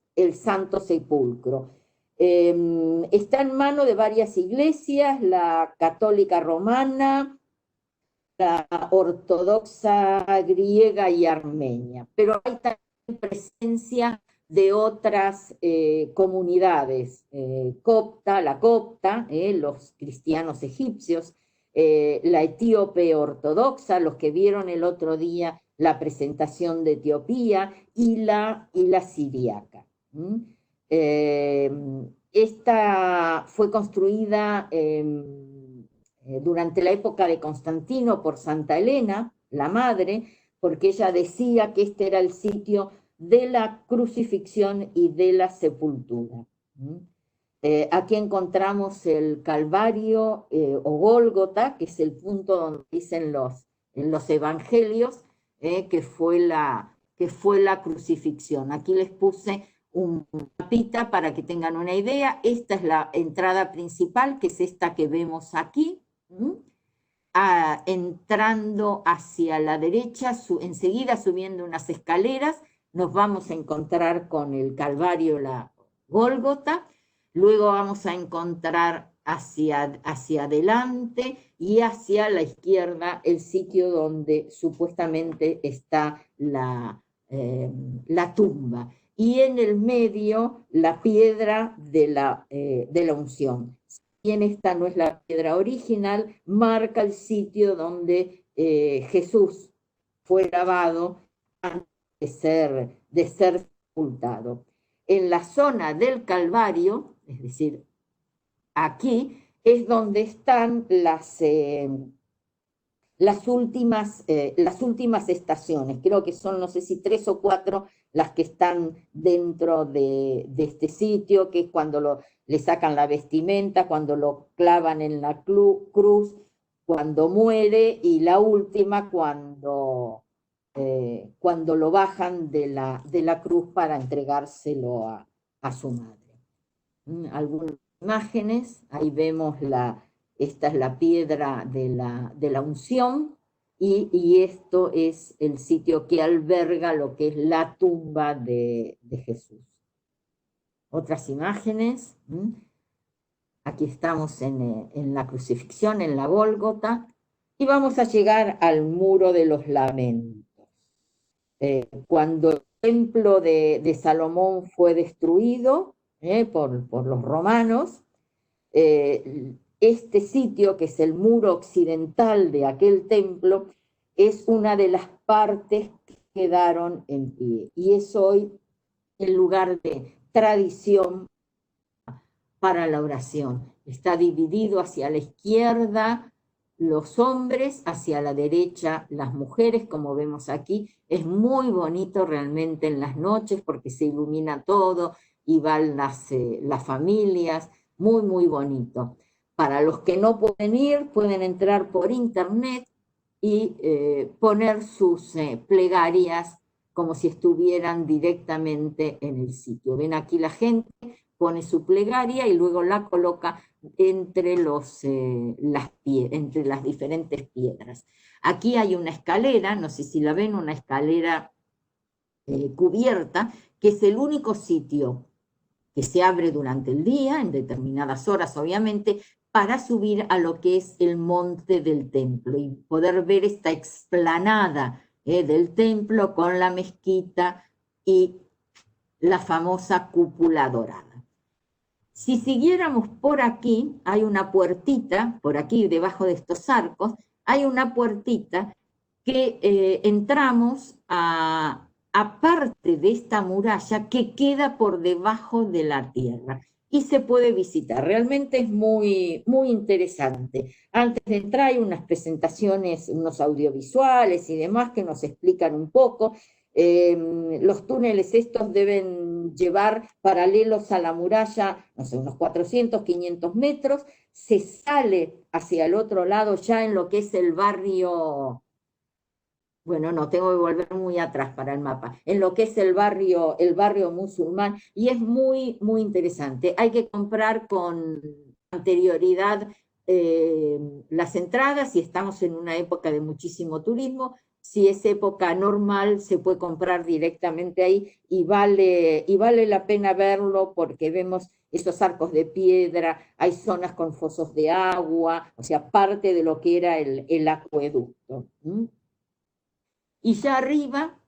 Sepulcro. Está en manos de varias iglesias, la católica romana, la ortodoxa griega y armenia, pero hay también presencia de otras comunidades, la copta, los cristianos egipcios, la etíope ortodoxa, los que vieron el otro día la presentación de Etiopía, y la siriaca. Esta fue construida durante la época de Constantino por Santa Elena, la madre, porque ella decía que este era el sitio de la crucifixión y de la sepultura. Aquí encontramos el Calvario o Gólgota, que es el punto donde dicen en los evangelios que fue la crucifixión. Aquí les puse un mapita para que tengan una idea. Esta es la entrada principal, que es esta que vemos aquí. Entrando hacia la derecha, enseguida subiendo unas escaleras, nos vamos a encontrar con el Calvario, la Gólgota. Luego vamos a encontrar hacia adelante y hacia la izquierda el sitio donde supuestamente está la tumba. Y en el medio la piedra de la unción. Si bien esta no es la piedra original, marca el sitio donde Jesús fue lavado antes de ser sepultado. En la zona del Calvario, es decir, aquí, es donde están las últimas estaciones. Creo que son, no sé si 3 o 4 las que están dentro de este sitio, que es cuando le sacan la vestimenta, cuando lo clavan en la cruz, cuando muere, y la última cuando lo bajan de la cruz para entregárselo a su madre. Algunas imágenes, ahí vemos esta es la piedra de la unción, y esto es el sitio que alberga lo que es la tumba de Jesús. Otras imágenes, aquí estamos en la crucifixión, en la Gólgota, y vamos a llegar al muro de los lamentos. Cuando el templo de Salomón fue destruido por los romanos, este sitio, que es el muro occidental de aquel templo, es una de las partes que quedaron en pie, y es hoy el lugar de tradición para la oración. Está dividido hacia la izquierda los hombres, hacia la derecha las mujeres, como vemos aquí. Es muy bonito realmente en las noches porque se ilumina todo y van las familias, muy, muy bonito. Para los que no pueden ir, pueden entrar por internet y poner sus plegarias como si estuvieran directamente en el sitio. Ven aquí la gente pone su plegaria y luego la coloca entre, entre las diferentes piedras. Aquí hay una escalera, no sé si la ven, una escalera cubierta, que es el único sitio que se abre durante el día, en determinadas horas obviamente, para subir a lo que es el monte del templo y poder ver esta explanada del templo con la mezquita y la famosa cúpula dorada. Si siguiéramos por aquí, hay una puertita, por aquí debajo de estos arcos, hay una puertita que entramos a parte de esta muralla que queda por debajo de la tierra y se puede visitar. Realmente es muy, muy interesante. Antes de entrar hay unas presentaciones, unos audiovisuales y demás que nos explican un poco. Los túneles estos deben llevar paralelos a la muralla, no sé, unos 400, 500 metros, se sale hacia el otro lado ya en lo que es el barrio, bueno, no, tengo que volver muy atrás para el mapa, en lo que es el barrio musulmán, y es muy, muy interesante. Hay que comprar con anterioridad las entradas, y estamos en una época de muchísimo turismo. Si es época normal, se puede comprar directamente ahí, y vale la pena verlo porque vemos esos arcos de piedra, hay zonas con fosos de agua, o sea, parte de lo que era el acueducto. Y ya arriba,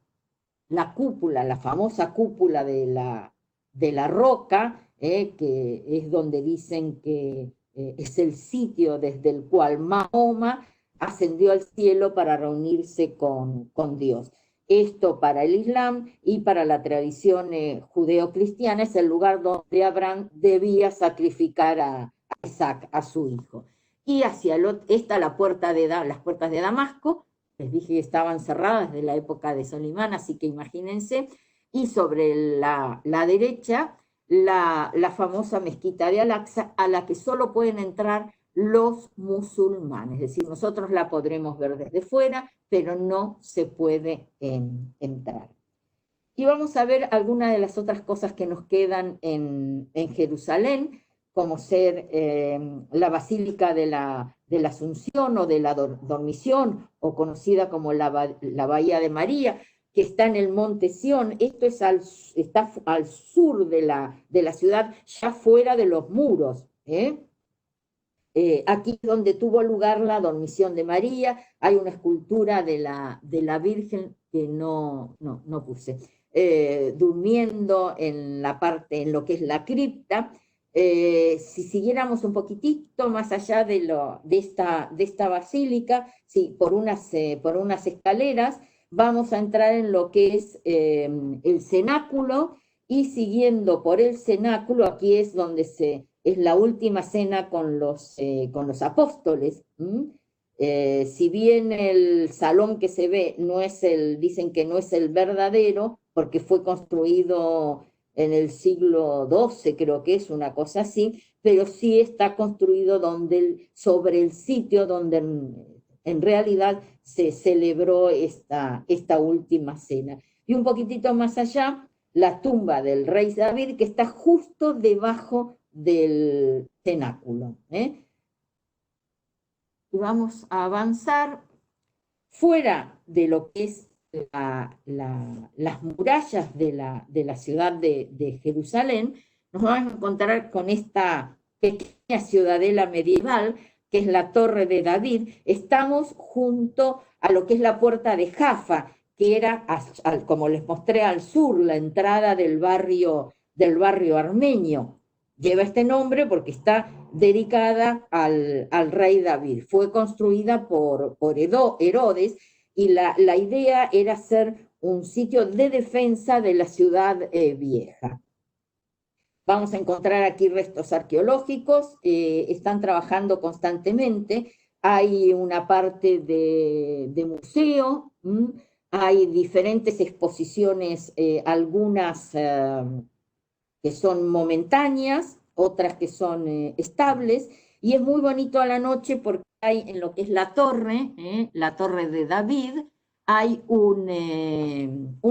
la cúpula, la famosa cúpula de la roca, que es donde dicen que es el sitio desde el cual Mahoma ascendió al cielo para reunirse con Dios. Esto para el Islam y para la tradición judeo-cristiana es el lugar donde Abraham debía sacrificar a Isaac, a su hijo. Y hacia está las puertas de Damasco. Les dije que estaban cerradas desde la época de Solimán, así que imagínense, y sobre la derecha la famosa mezquita de Al-Aqsa, a la que solo pueden entrar los musulmanes, es decir, nosotros la podremos ver desde fuera, pero no se puede entrar. Y vamos a ver algunas de las otras cosas que nos quedan en Jerusalén, como ser la Basílica de la Asunción o de la Dormición, o conocida como la Bahía de María, que está en el Monte Sión. Esto está al sur de la ciudad, ya fuera de los muros. Aquí es donde tuvo lugar la Dormición de María. Hay una escultura de la Virgen que no puse, durmiendo en lo que es la cripta. Si siguiéramos un poquitito más allá de esta basílica, sí, por unas escaleras, vamos a entrar en lo que es el cenáculo, y siguiendo por el cenáculo, aquí es donde es la última cena con los apóstoles. Si bien el salón que se ve dicen que no es el verdadero, porque fue construido en el siglo XII, creo que es una cosa así, pero sí está construido sobre el sitio donde en realidad se celebró esta última cena. Y un poquitito más allá, la tumba del rey David, que está justo debajo del cenáculo. Y vamos a avanzar fuera de lo que es las murallas de la ciudad de Jerusalén. Nos vamos a encontrar con esta pequeña ciudadela medieval, que es la Torre de David. Estamos junto a lo que es la puerta de Jaffa, que era, como les mostré, al sur, la entrada del barrio armenio. Lleva este nombre porque está dedicada al rey David. Fue construida por Herodes, y la idea era ser un sitio de defensa de la ciudad vieja. Vamos a encontrar aquí restos arqueológicos, están trabajando constantemente, hay una parte de museo, hay diferentes exposiciones, algunas que son momentáneas, otras que son estables, y es muy bonito a la noche porque hay en lo que es la torre de David, hay un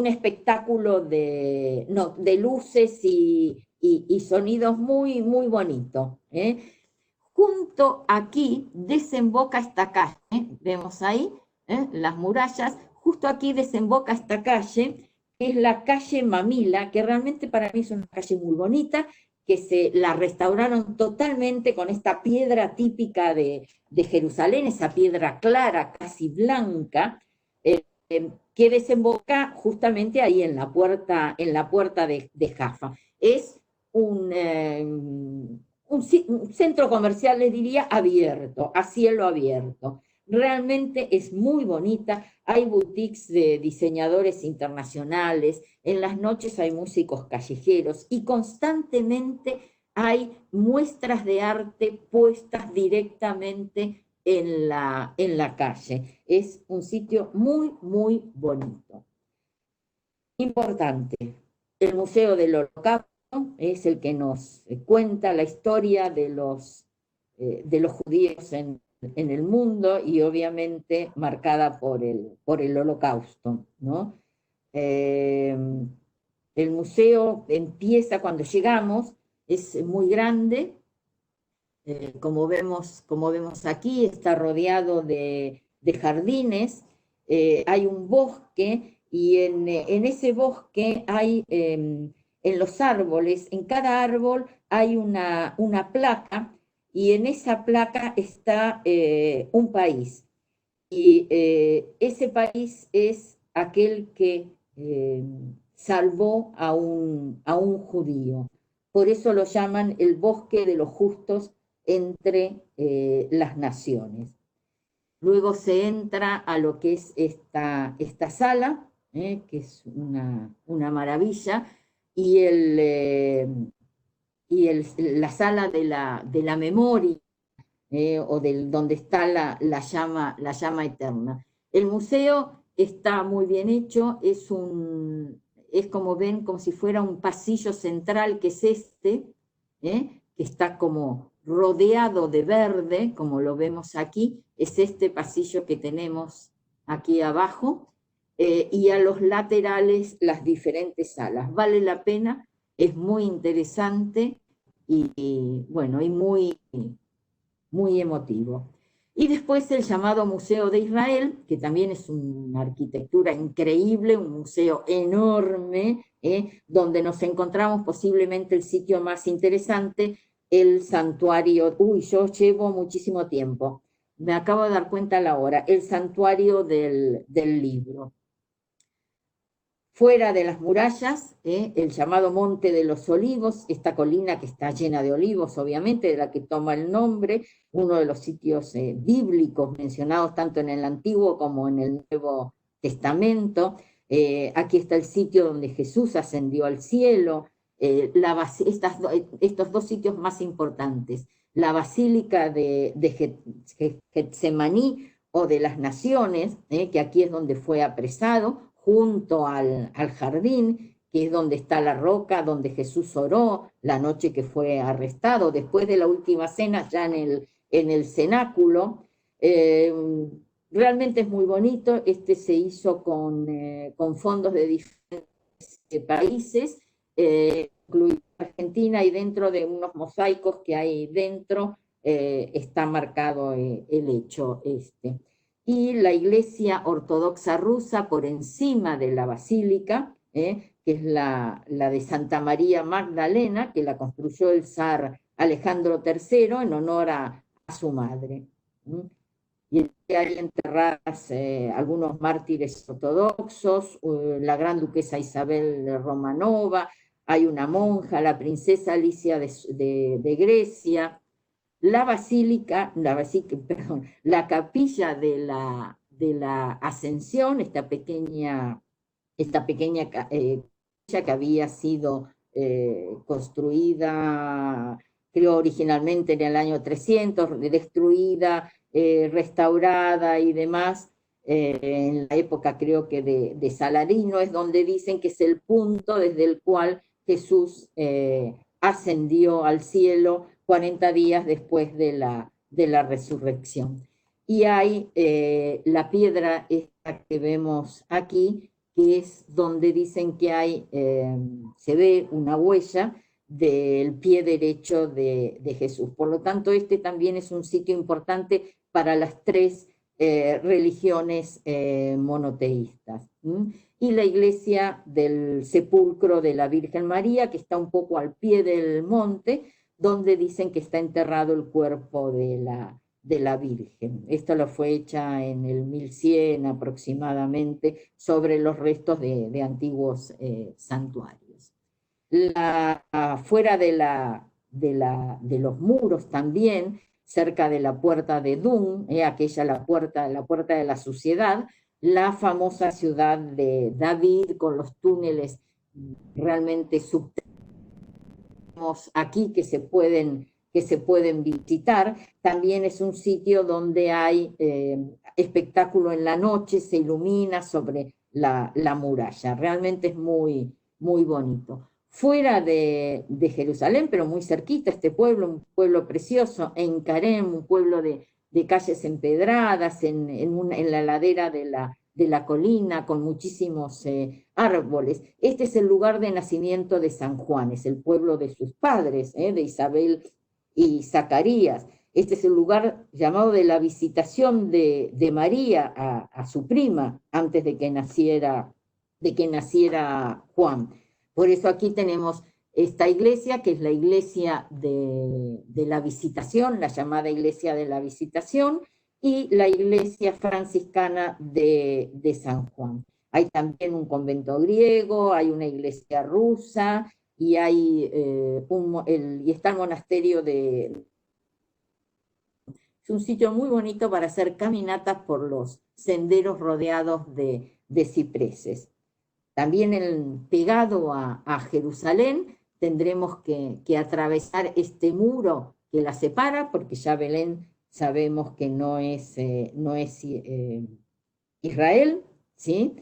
espectáculo de luces y sonidos muy, muy bonito. Junto aquí desemboca esta calle, vemos ahí las murallas, justo aquí desemboca esta calle, que es la calle Mamila, que realmente para mí es una calle muy bonita, que se la restauraron totalmente con esta piedra típica de Jerusalén, esa piedra clara, casi blanca, que desemboca justamente ahí en la puerta de Jaffa. Es un centro comercial, les diría, abierto, a cielo abierto. Realmente es muy bonita, hay boutiques de diseñadores internacionales, en las noches hay músicos callejeros y constantemente hay muestras de arte puestas directamente en la calle. Es un sitio muy, muy bonito. Importante, el Museo del Holocausto es el que nos cuenta la historia de los judíos en el mundo, y obviamente marcada por el Holocausto, ¿no? El museo empieza cuando llegamos, es muy grande, como vemos aquí, está rodeado de jardines, hay un bosque, y en ese bosque hay, en los árboles, en cada árbol hay una placa, y en esa placa está un país. Y ese país es aquel que salvó a un judío. Por eso lo llaman el bosque de los justos entre las naciones. Luego se entra a lo que es esta sala, que es una maravilla, y, la sala de la memoria, o donde está la llama eterna. El museo está muy bien hecho, es como ven, como si fuera un pasillo central, que es que está como rodeado de verde, como lo vemos aquí, es este pasillo que tenemos aquí abajo, y a los laterales las diferentes salas. Vale la pena, es muy interesante, y bueno, y muy emotivo. Y después el llamado Museo de Israel, que también es una arquitectura increíble, un museo enorme, donde nos encontramos posiblemente el sitio más interesante, el santuario. Uy, yo llevo muchísimo tiempo, me acabo de dar cuenta a la hora, el santuario del libro. Fuera de las murallas, el llamado Monte de los Olivos, esta colina que está llena de olivos, obviamente, de la que toma el nombre, uno de los sitios bíblicos mencionados tanto en el Antiguo como en el Nuevo Testamento. Aquí está el sitio donde Jesús ascendió al cielo, estos dos sitios más importantes, la Basílica de Getsemaní, o de las Naciones, que aquí es donde fue apresado, junto al jardín, que es donde está la roca, donde Jesús oró la noche que fue arrestado, después de la última cena, ya en el cenáculo. Realmente es muy bonito. Se hizo con fondos de diferentes países, incluida Argentina, y dentro de unos mosaicos que hay dentro está marcado el hecho este. Y la Iglesia Ortodoxa Rusa, por encima de la basílica, que es la de Santa María Magdalena, que la construyó el zar Alejandro III en honor a su madre. Y hay enterradas algunos mártires ortodoxos, la gran duquesa Isabel Romanova, hay una monja, la princesa Alicia de Grecia, perdón, la capilla de la Ascensión, esta pequeña capilla que había sido construida, creo originalmente en el año 300, destruida, restaurada y demás, en la época creo que de Saladino, es donde dicen que es el punto desde el cual Jesús ascendió al cielo 40 días después de la resurrección. Y hay la piedra esta que vemos aquí, que es donde dicen que hay, se ve una huella del pie derecho de Jesús. Por lo tanto, también es un sitio importante para las tres religiones monoteístas. Y la iglesia del sepulcro de la Virgen María, que está un poco al pie del monte, donde dicen que está enterrado el cuerpo de la Virgen. Esto lo fue hecha en el 1100 aproximadamente, sobre los restos de antiguos santuarios. Fuera de los muros también, cerca de la puerta de Dum, aquella la puerta de la suciedad, la famosa ciudad de David, con los túneles realmente subterráneos aquí que se pueden visitar. También es un sitio donde hay espectáculo en la noche, se ilumina sobre la muralla. Realmente es muy, muy bonito. Fuera de Jerusalén, pero muy cerquita, un pueblo precioso, en Carem, un pueblo de calles empedradas, en la ladera de la colina, con muchísimos árboles. Este es el lugar de nacimiento de San Juan, es el pueblo de sus padres, de Isabel y Zacarías. Este es el lugar llamado de la visitación de María a su prima, antes de que naciera Juan. Por eso aquí tenemos esta iglesia, que es la iglesia de la Visitación, la llamada iglesia de la Visitación, y la iglesia franciscana de San Juan. Hay también un convento griego, hay una iglesia rusa, y está el monasterio de... Es un sitio muy bonito para hacer caminatas por los senderos rodeados de cipreses. También pegado a Jerusalén tendremos que atravesar este muro que la separa, porque ya Belén sabemos que no es Israel, ¿sí?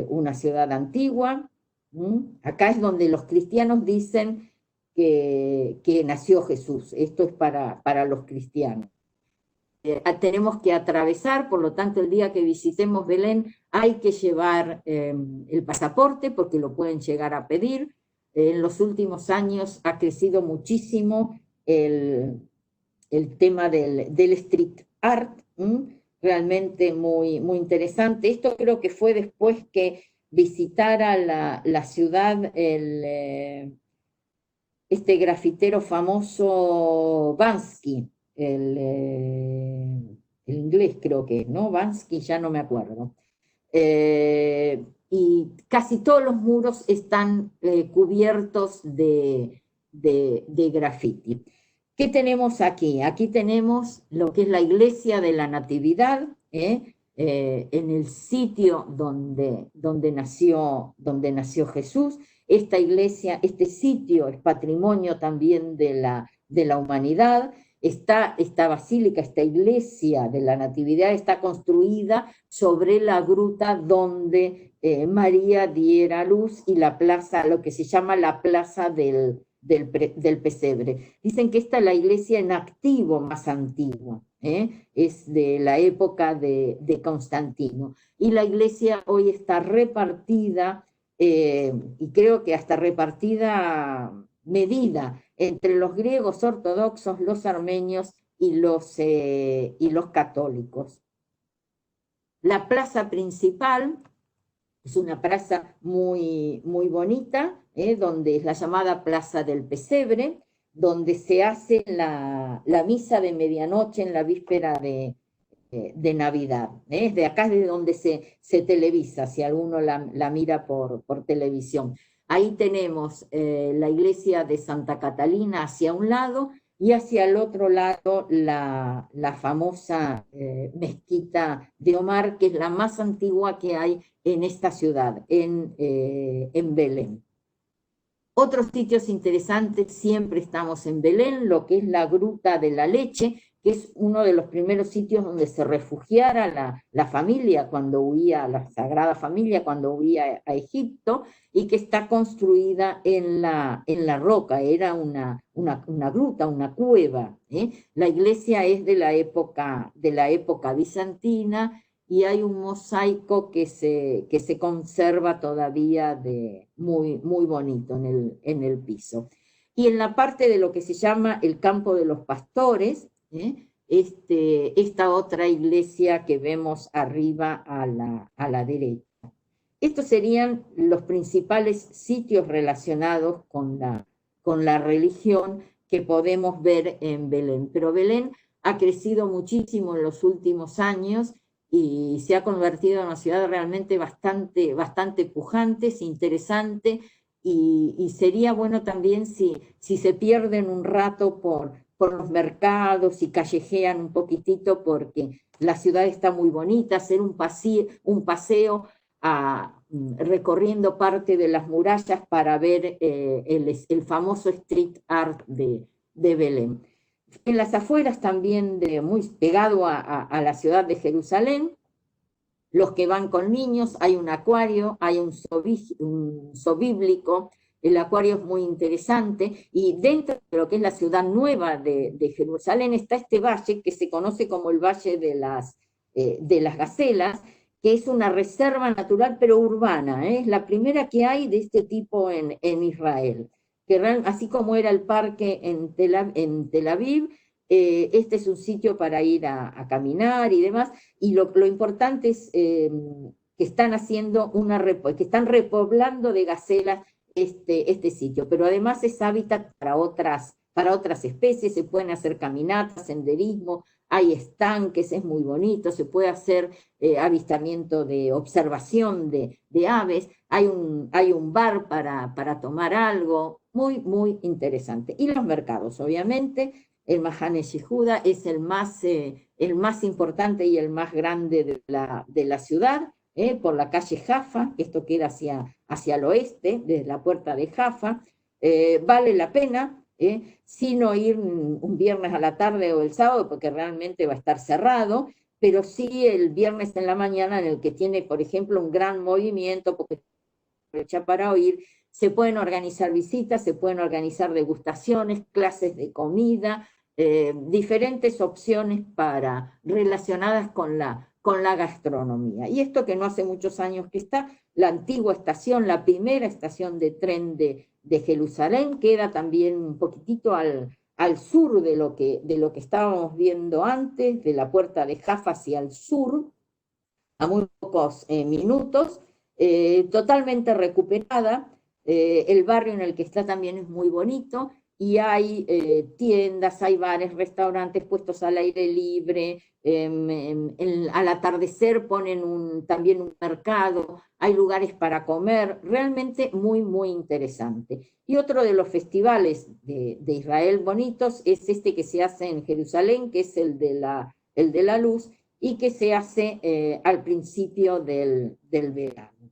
Una ciudad antigua. Acá es donde los cristianos dicen que nació Jesús. Esto es para los cristianos. Tenemos que atravesar, por lo tanto, el día que visitemos Belén hay que llevar el pasaporte, porque lo pueden llegar a pedir. En los últimos años ha crecido muchísimo el tema del street art, realmente muy, muy interesante. Esto creo que fue después que visitara la ciudad este grafitero famoso Bansky, el inglés creo que, ¿no? Bansky, ya no me acuerdo. Y casi todos los muros están cubiertos de graffiti. ¿Qué tenemos aquí? Aquí tenemos lo que es la iglesia de la Natividad, en el sitio donde nació Jesús. Esta iglesia, este sitio es patrimonio también de la humanidad. Esta basílica, esta iglesia de la Natividad está construida sobre la gruta donde María diera a luz, y la plaza, lo que se llama la plaza del pesebre. Dicen que esta es la iglesia en activo más antigua, es de la época de Constantino. Y la iglesia hoy está repartida, y creo que hasta repartida medida entre los griegos ortodoxos, los armenios y los católicos. La plaza principal es una plaza muy, muy bonita, donde es la llamada Plaza del Pesebre, donde se hace la misa de medianoche en la víspera de Navidad. Es de acá, es de donde se televisa, si alguno la mira por televisión. Ahí tenemos la iglesia de Santa Catalina hacia un lado, y hacia el otro lado la famosa mezquita de Omar, que es la más antigua que hay en esta ciudad, en Belén. Otros sitios interesantes, siempre estamos en Belén, lo que es la Gruta de la Leche, que es uno de los primeros sitios donde se refugiara la familia cuando huía, la Sagrada Familia cuando huía a Egipto, y que está construida en la roca, era una gruta, una cueva. La iglesia es de la época bizantina, y hay un mosaico que se conserva todavía muy, muy bonito en el piso. Y en la parte de lo que se llama el Campo de los Pastores, esta otra iglesia que vemos arriba a la derecha. Estos serían los principales sitios relacionados con la religión que podemos ver en Belén. Pero Belén ha crecido muchísimo en los últimos años y se ha convertido en una ciudad realmente bastante pujante, interesante, y sería bueno también si se pierden un rato por los mercados y callejean un poquitito, porque la ciudad está muy bonita, hacer un paseo recorriendo parte de las murallas para ver el famoso street art de Belén. En las afueras también, muy pegado a la ciudad de Jerusalén, los que van con niños, hay un acuario, hay un zoo bíblico. El acuario es muy interesante, y dentro de lo que es la ciudad nueva de Jerusalén está este valle que se conoce como el Valle de las Gacelas, que es una reserva natural pero urbana, es la primera que hay de este tipo en Israel. Que así como era el parque en Tel Aviv, este es un sitio para ir a caminar y demás, y lo importante es que están haciendo que están repoblando de gacelas este sitio, pero además es hábitat para otras especies, se pueden hacer caminatas, senderismo, hay estanques, es muy bonito, se puede hacer avistamiento de observación de aves, hay un bar para tomar algo, muy, muy interesante. Y los mercados, obviamente, el Mahane Yehuda es el más importante y el más grande de la ciudad, por la calle Jaffa, esto queda hacia el oeste, desde la puerta de Jaffa. Vale la pena, si no ir un viernes a la tarde o el sábado, porque realmente va a estar cerrado, pero sí el viernes en la mañana, en el que tiene, por ejemplo, un gran movimiento, porque aprovecha para oír. Se pueden organizar visitas, se pueden organizar degustaciones, clases de comida, diferentes opciones relacionadas con la gastronomía. Y esto que no hace muchos años que está, la antigua estación, la primera estación de tren de Jerusalén, queda también un poquitito al sur de lo que estábamos viendo antes, de la puerta de Jaffa hacia el sur, a muy pocos minutos, totalmente recuperada. El barrio en el que está también es muy bonito, y hay tiendas, hay bares, restaurantes puestos al aire libre. Al atardecer ponen también un mercado, hay lugares para comer, realmente muy, muy interesante. Y otro de los festivales de Israel bonitos es este que se hace en Jerusalén, que es el de la luz, y que se hace al principio del verano.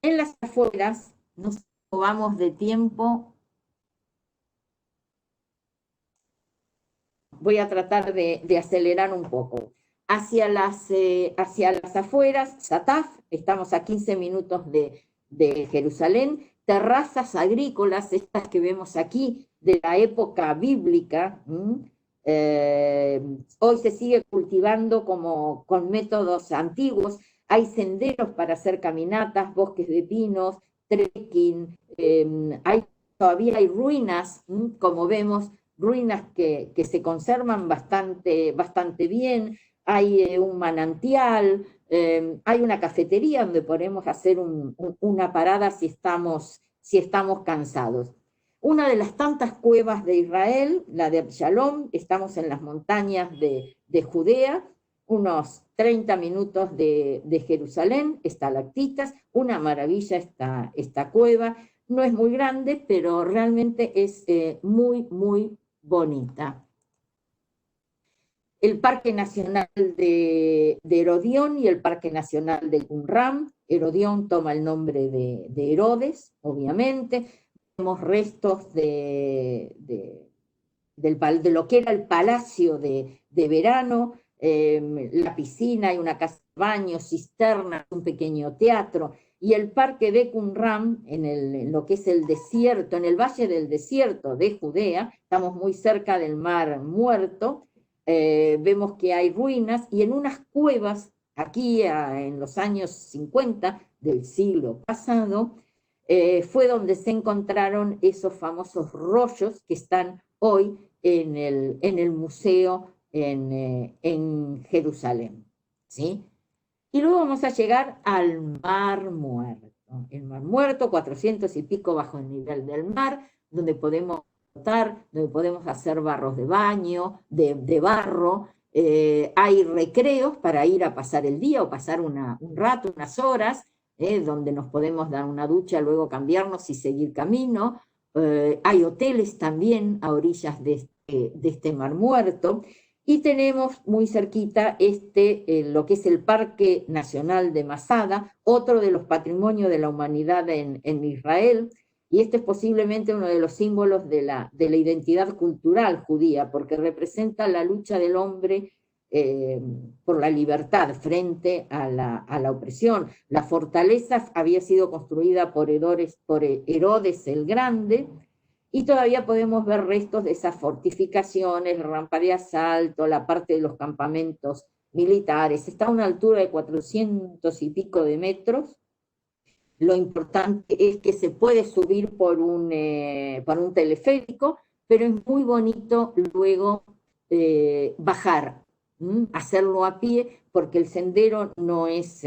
En las afueras, nos vamos de tiempo, voy a tratar de acelerar un poco. hacia las afueras, Sataf, estamos a 15 minutos de Jerusalén, terrazas agrícolas, estas que vemos aquí, de la época bíblica. Hoy se sigue cultivando con métodos antiguos, hay senderos para hacer caminatas, bosques de pinos, trekking, todavía hay ruinas, como vemos, ruinas que se conservan bastante bien, hay un manantial, hay una cafetería donde podemos hacer una parada si estamos cansados. Una de las tantas cuevas de Israel, la de Absalom, estamos en las montañas de Judea, unos 30 minutos de Jerusalén, estalactitas, una maravilla esta cueva, no es muy grande, pero realmente es muy bonita. El Parque Nacional de Herodión y el Parque Nacional de Qumran. Herodión toma el nombre de Herodes, obviamente. Tenemos restos de lo que era el palacio de verano, la piscina, hay una casa de baño, cisternas, un pequeño teatro, y el Parque de Qumran, en lo que es el desierto, en el Valle del Desierto de Judea, estamos muy cerca del Mar Muerto. Vemos que hay ruinas, y en unas cuevas, aquí en los años 50 del siglo pasado, fue donde se encontraron esos famosos rollos que están hoy en el museo en Jerusalén, ¿sí? Y luego vamos a llegar al Mar Muerto. El Mar Muerto, 400 y pico bajo el nivel del mar, donde podemos donde podemos hacer barros de baño, de barro. Hay recreos para ir a pasar el día o pasar un rato, unas horas, donde nos podemos dar una ducha, luego cambiarnos y seguir camino. Hay hoteles también a orillas de este Mar Muerto. Y tenemos muy cerquita lo que es el Parque Nacional de Masada, otro de los patrimonios de la humanidad en Israel, y este es posiblemente uno de los símbolos de la identidad cultural judía, porque representa la lucha del hombre por la libertad frente a la opresión. La fortaleza había sido construida por Herodes el Grande, y todavía podemos ver restos de esas fortificaciones, rampa de asalto, la parte de los campamentos militares. Está a una altura de 400 y pico de metros. Lo importante es que se puede subir por un teleférico, pero es muy bonito luego bajar, hacerlo a pie, porque el sendero no es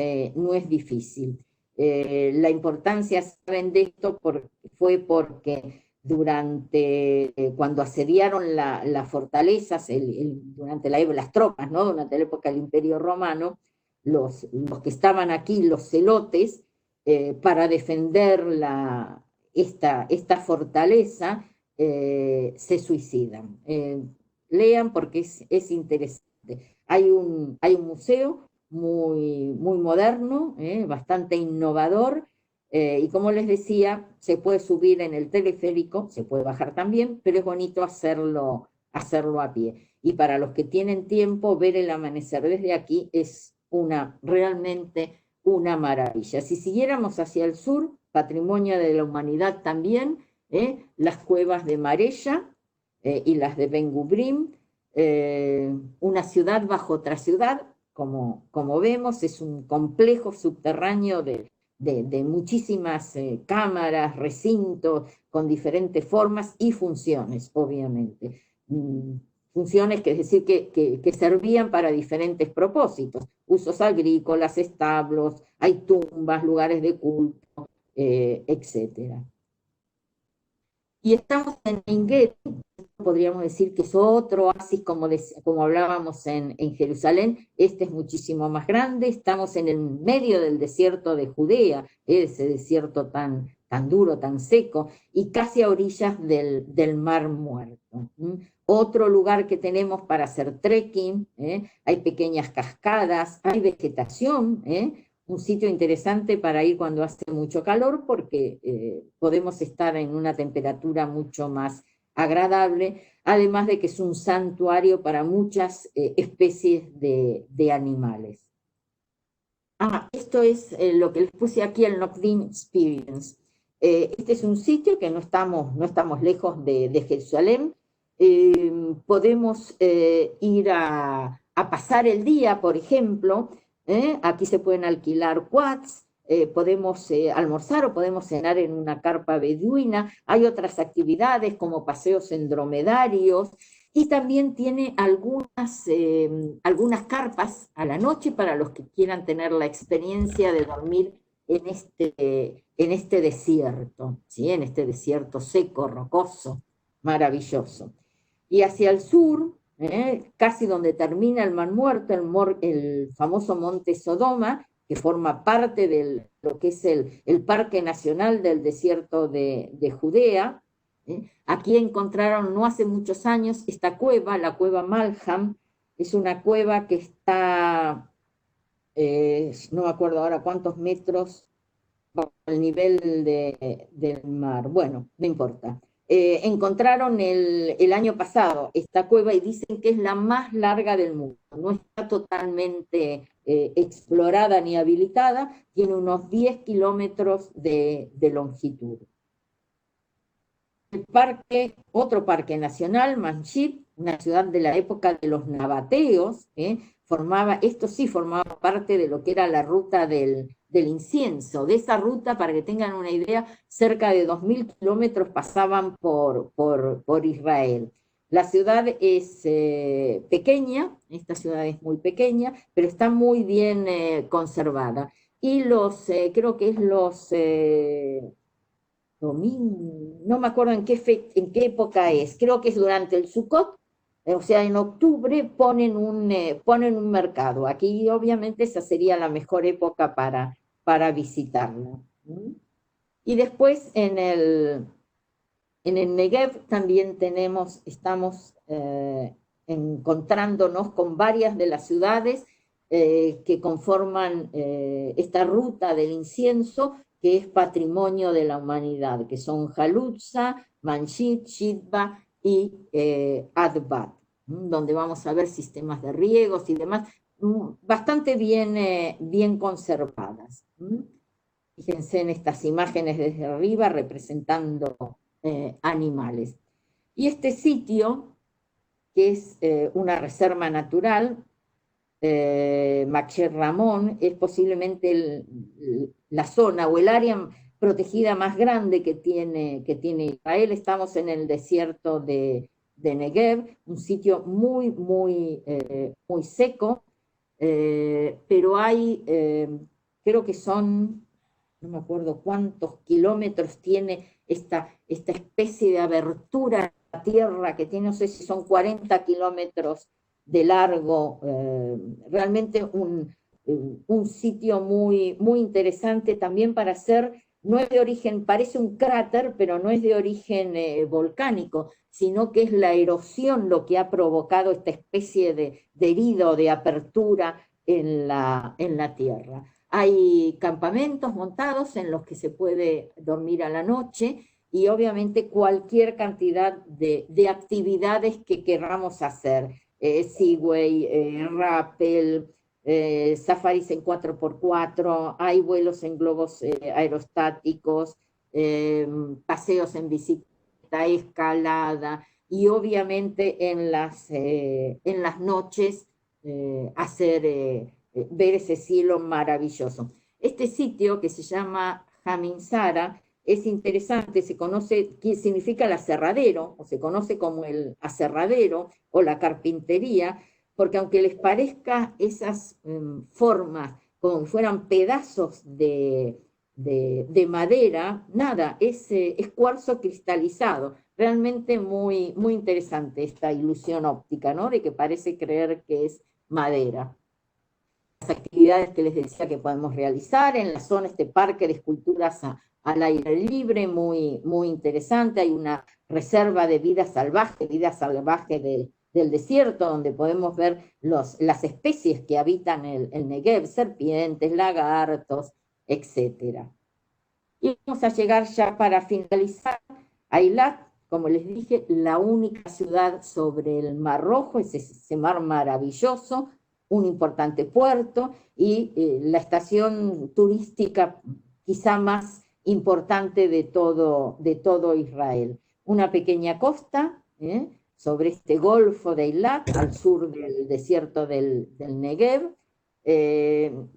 difícil. La importancia, saben de esto, fue porque cuando asediaron las fortalezas, durante las tropas, ¿no? Durante la época del Imperio Romano, los que estaban aquí, los celotes, para defender esta fortaleza, se suicidan. Lean porque es interesante. Hay un museo muy moderno, bastante innovador, y como les decía, se puede subir en el teleférico, se puede bajar también, pero es bonito hacerlo a pie. Y para los que tienen tiempo, ver el amanecer desde aquí es realmente una maravilla. Si siguiéramos hacia el sur, patrimonio de la humanidad también, las cuevas de Marella y las de Ben Gubrim, una ciudad bajo otra ciudad, como vemos, es un complejo subterráneo de muchísimas cámaras, recintos, con diferentes formas y funciones, obviamente. Funciones, que es decir, que servían para diferentes propósitos, usos agrícolas, establos, hay tumbas, lugares de culto, etc. Y estamos en Engedi, podríamos decir que es otro oasis, como hablábamos en Jerusalén. Este es muchísimo más grande, estamos en el medio del desierto de Judea, ese desierto tan duro, tan seco, y casi a orillas del Mar Muerto. Otro lugar que tenemos para hacer trekking, hay pequeñas cascadas, hay vegetación, un sitio interesante para ir cuando hace mucho calor, porque podemos estar en una temperatura mucho más agradable, además de que es un santuario para muchas especies de animales. Esto es lo que les puse aquí, el Nokdim Experience. Este es un sitio que no estamos lejos de Jerusalén. Podemos ir a pasar el día, por ejemplo. Aquí se pueden alquilar quads, podemos almorzar o podemos cenar en una carpa beduina. Hay otras actividades como paseos en dromedarios, y también tiene algunas carpas a la noche para los que quieran tener la experiencia de dormir en este desierto, ¿sí? En este desierto seco, rocoso, maravilloso. Y hacia el sur, casi donde termina el Mar Muerto, el famoso Monte Sodoma, que forma parte de lo que es el Parque Nacional del Desierto de Judea. Aquí encontraron no hace muchos años esta cueva, la cueva Malham. Es una cueva que está, no me acuerdo ahora cuántos metros bajo el nivel del mar. Bueno, no importa. Encontraron el año pasado esta cueva y dicen que es la más larga del mundo. No está totalmente explorada ni habilitada, tiene unos 10 kilómetros de longitud. Otro parque nacional, Manship, una ciudad de la época de los nabateos, esto sí formaba parte de lo que era la ruta del incienso. De esa ruta, para que tengan una idea, cerca de 2000 kilómetros pasaban por Israel. La ciudad es pequeña, esta ciudad es muy pequeña, pero está muy bien conservada. Y creo que es no me acuerdo en qué época es, creo que es durante el Sukkot, o sea, en octubre ponen un mercado. Aquí obviamente esa sería la mejor época para visitarla. Y después en el Negev también estamos encontrándonos con varias de las ciudades que conforman esta ruta del incienso, que es patrimonio de la humanidad, que son Jalutza, Manshit, Shitba y Adbat, donde vamos a ver sistemas de riegos y demás, bastante bien conservadas. Fíjense en estas imágenes desde arriba representando animales. Y este sitio, que es una reserva natural, Macher Ramón, es posiblemente la zona o el área protegida más grande que tiene Israel. Estamos en el desierto de Negev, un sitio muy, muy, muy seco, pero creo que son, no me acuerdo cuántos kilómetros tiene esta especie de abertura en la tierra que tiene, no sé si son 40 kilómetros de largo, realmente un sitio muy, muy interesante también para hacer. No es de origen, parece un cráter, pero no es de origen volcánico, sino que es la erosión lo que ha provocado esta especie de herida o de apertura en la tierra. Hay campamentos montados en los que se puede dormir a la noche y obviamente cualquier cantidad de actividades que queramos hacer. Seaway, rappel, safaris en 4x4, hay vuelos en globos aerostáticos, paseos en bicicleta, escalada, y obviamente en las noches ver ese cielo maravilloso. Este sitio, que se llama Jaminsara, es interesante, se conoce, ¿qué significa el aserradero? O se conoce como el aserradero o la carpintería, porque aunque les parezca esas formas como si fueran pedazos de madera, nada, es cuarzo cristalizado. Realmente muy, muy interesante esta ilusión óptica, ¿no? De que parece creer que es madera. Las actividades que les decía que podemos realizar en la zona, este parque de esculturas al aire libre, muy, muy interesante. Hay una reserva de vida salvaje del desierto, donde podemos ver las especies que habitan el Negev, serpientes, lagartos, etc. Y vamos a llegar ya para finalizar a Eilat, como les dije, la única ciudad sobre el Mar Rojo, es ese mar maravilloso, un importante puerto y la estación turística quizá más importante de todo Israel. Una pequeña costa sobre este golfo de Eilat, al sur del desierto del Negev,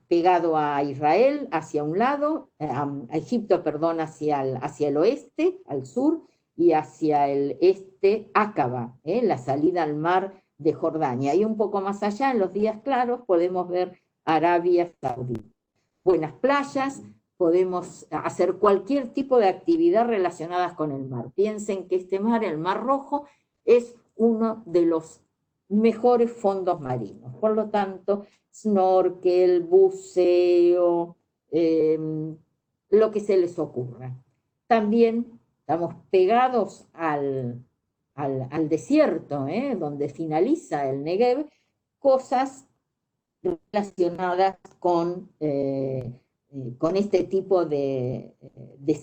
pegado a Israel hacia un lado, a Egipto, perdón, hacia el oeste, al sur, y hacia el este Áqaba, la salida al mar de Jordania. Y un poco más allá, en los días claros, podemos ver Arabia Saudita. Buenas playas, podemos hacer cualquier tipo de actividad relacionada con el mar. Piensen que este mar, el Mar Rojo, es uno de los mejores fondos marinos. Por lo tanto, snorkel, buceo, lo que se les ocurra. También estamos pegados al desierto, donde finaliza el Negev, cosas relacionadas con este tipo de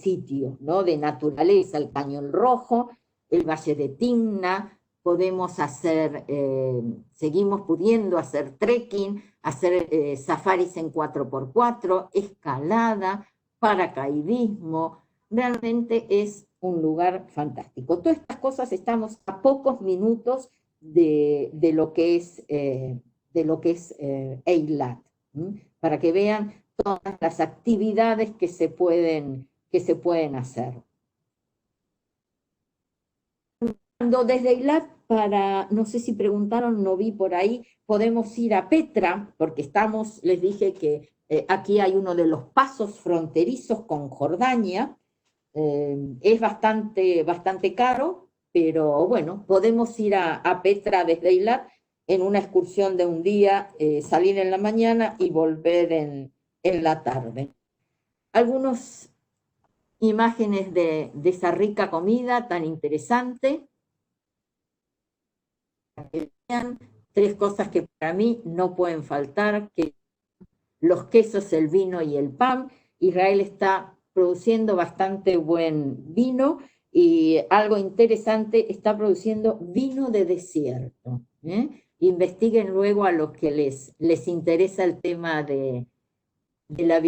sitio, ¿no? De naturaleza, el Cañón Rojo, el Valle de Timna, podemos hacer, seguimos pudiendo hacer trekking, hacer safaris en 4x4, escalada, paracaidismo, realmente es un lugar fantástico. Todas estas cosas estamos a pocos minutos de lo que es Eilat, para que vean todas las actividades que se pueden hacer. Desde Eilat, no sé si preguntaron, no vi por ahí, podemos ir a Petra, porque les dije que aquí hay uno de los pasos fronterizos con Jordania, es bastante caro, pero bueno, podemos ir a Petra desde Eilat en una excursión de un día, salir en la mañana y volver en la tarde. Algunas imágenes de esa rica comida tan interesante. Tres cosas que para mí no pueden faltar, que los quesos, el vino y el pan. Israel está produciendo bastante buen vino y algo interesante, está produciendo vino de desierto. Investiguen luego a los que les interesa el tema de la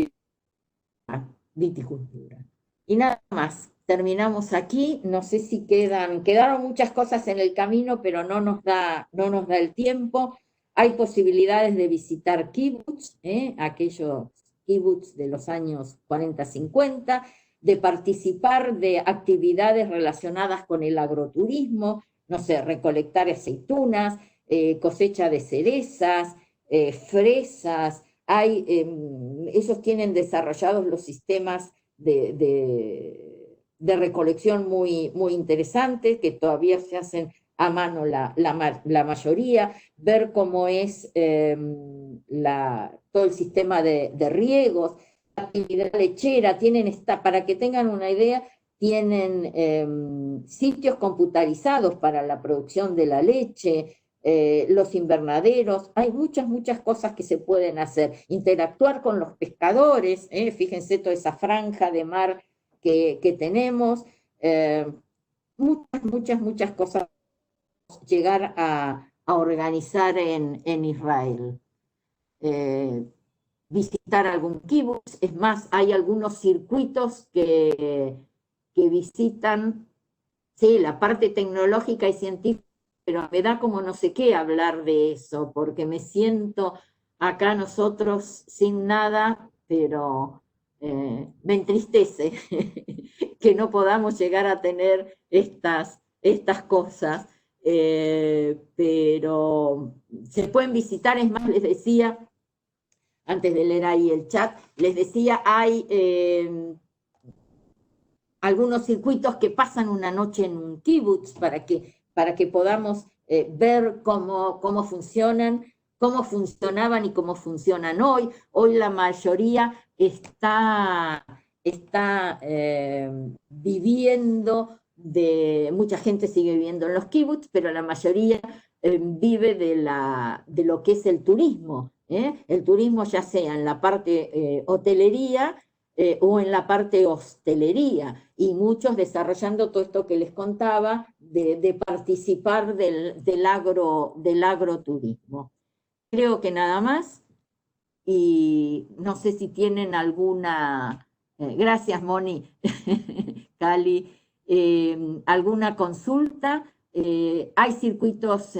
viticultura. Y nada más, terminamos aquí. No sé si quedaron muchas cosas en el camino, pero no nos da el tiempo. Hay posibilidades de visitar kibbutz, aquellos kibbutz de los años 40-50, de participar de actividades relacionadas con el agroturismo, no sé, recolectar aceitunas, cosecha de cerezas, fresas. Ellos tienen desarrollados los sistemas de recolección muy, muy interesantes, que todavía se hacen a mano la mayoría, ver cómo es todo el sistema de riegos, la actividad lechera, para que tengan una idea, tienen sitios computarizados para la producción de la leche, los invernaderos, hay muchas cosas que se pueden hacer, interactuar con los pescadores, fíjense toda esa franja de mar que tenemos, muchas cosas llegar a organizar en Israel. Visitar algún kibutz, es más, hay algunos circuitos que visitan, sí, la parte tecnológica y científica, pero me da como no sé qué hablar de eso, porque me siento acá nosotros sin nada, pero me entristece que no podamos llegar a tener estas cosas, pero se pueden visitar. Es más, les decía, antes de leer ahí el chat, les decía, hay algunos circuitos que pasan una noche en un kibutz para que podamos ver cómo funcionaban y cómo funcionan hoy. Hoy la mayoría está viviendo mucha gente sigue viviendo en los kibutz, pero la mayoría vive de lo que es el turismo. El turismo, ya sea en la parte hotelería, o en la parte hostelería, y muchos desarrollando todo esto que les contaba, de participar del agroturismo. Creo que nada más, y no sé si tienen alguna, gracias Moni, Cali, alguna consulta. Hay circuitos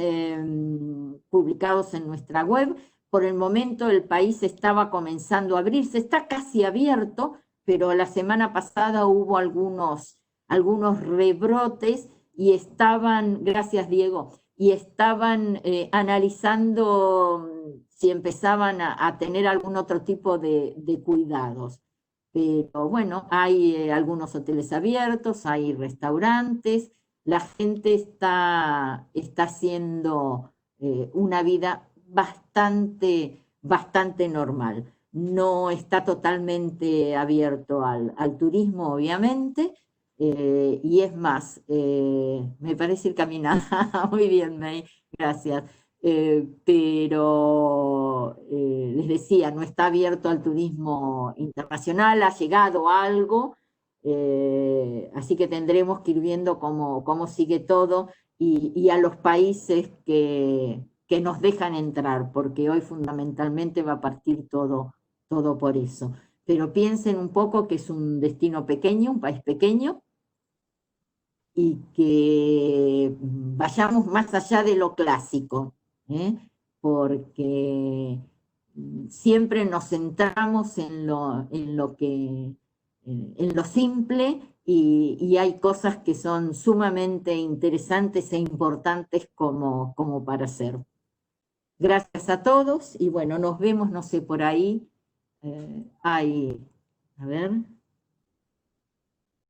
publicados en nuestra web. Por el momento el país estaba comenzando a abrirse, está casi abierto, pero la semana pasada hubo algunos rebrotes y estaban, gracias Diego, y estaban analizando si empezaban a tener algún otro tipo de cuidados. Pero bueno, hay algunos hoteles abiertos, hay restaurantes, la gente está haciendo una vida bastante normal. No está totalmente abierto al turismo, obviamente, y es más, me parece ir caminando. Muy bien, May, gracias. Pero les decía, no está abierto al turismo internacional, ha llegado algo, así que tendremos que ir viendo cómo sigue todo y a los países que nos dejan entrar, porque hoy fundamentalmente va a partir todo por eso. Pero piensen un poco que es un destino pequeño, un país pequeño, y que vayamos más allá de lo clásico, ¿eh? Porque siempre nos centramos en lo simple, y hay cosas que son sumamente interesantes e importantes como para hacer. Gracias a todos y bueno, nos vemos, no sé, por ahí. A ver.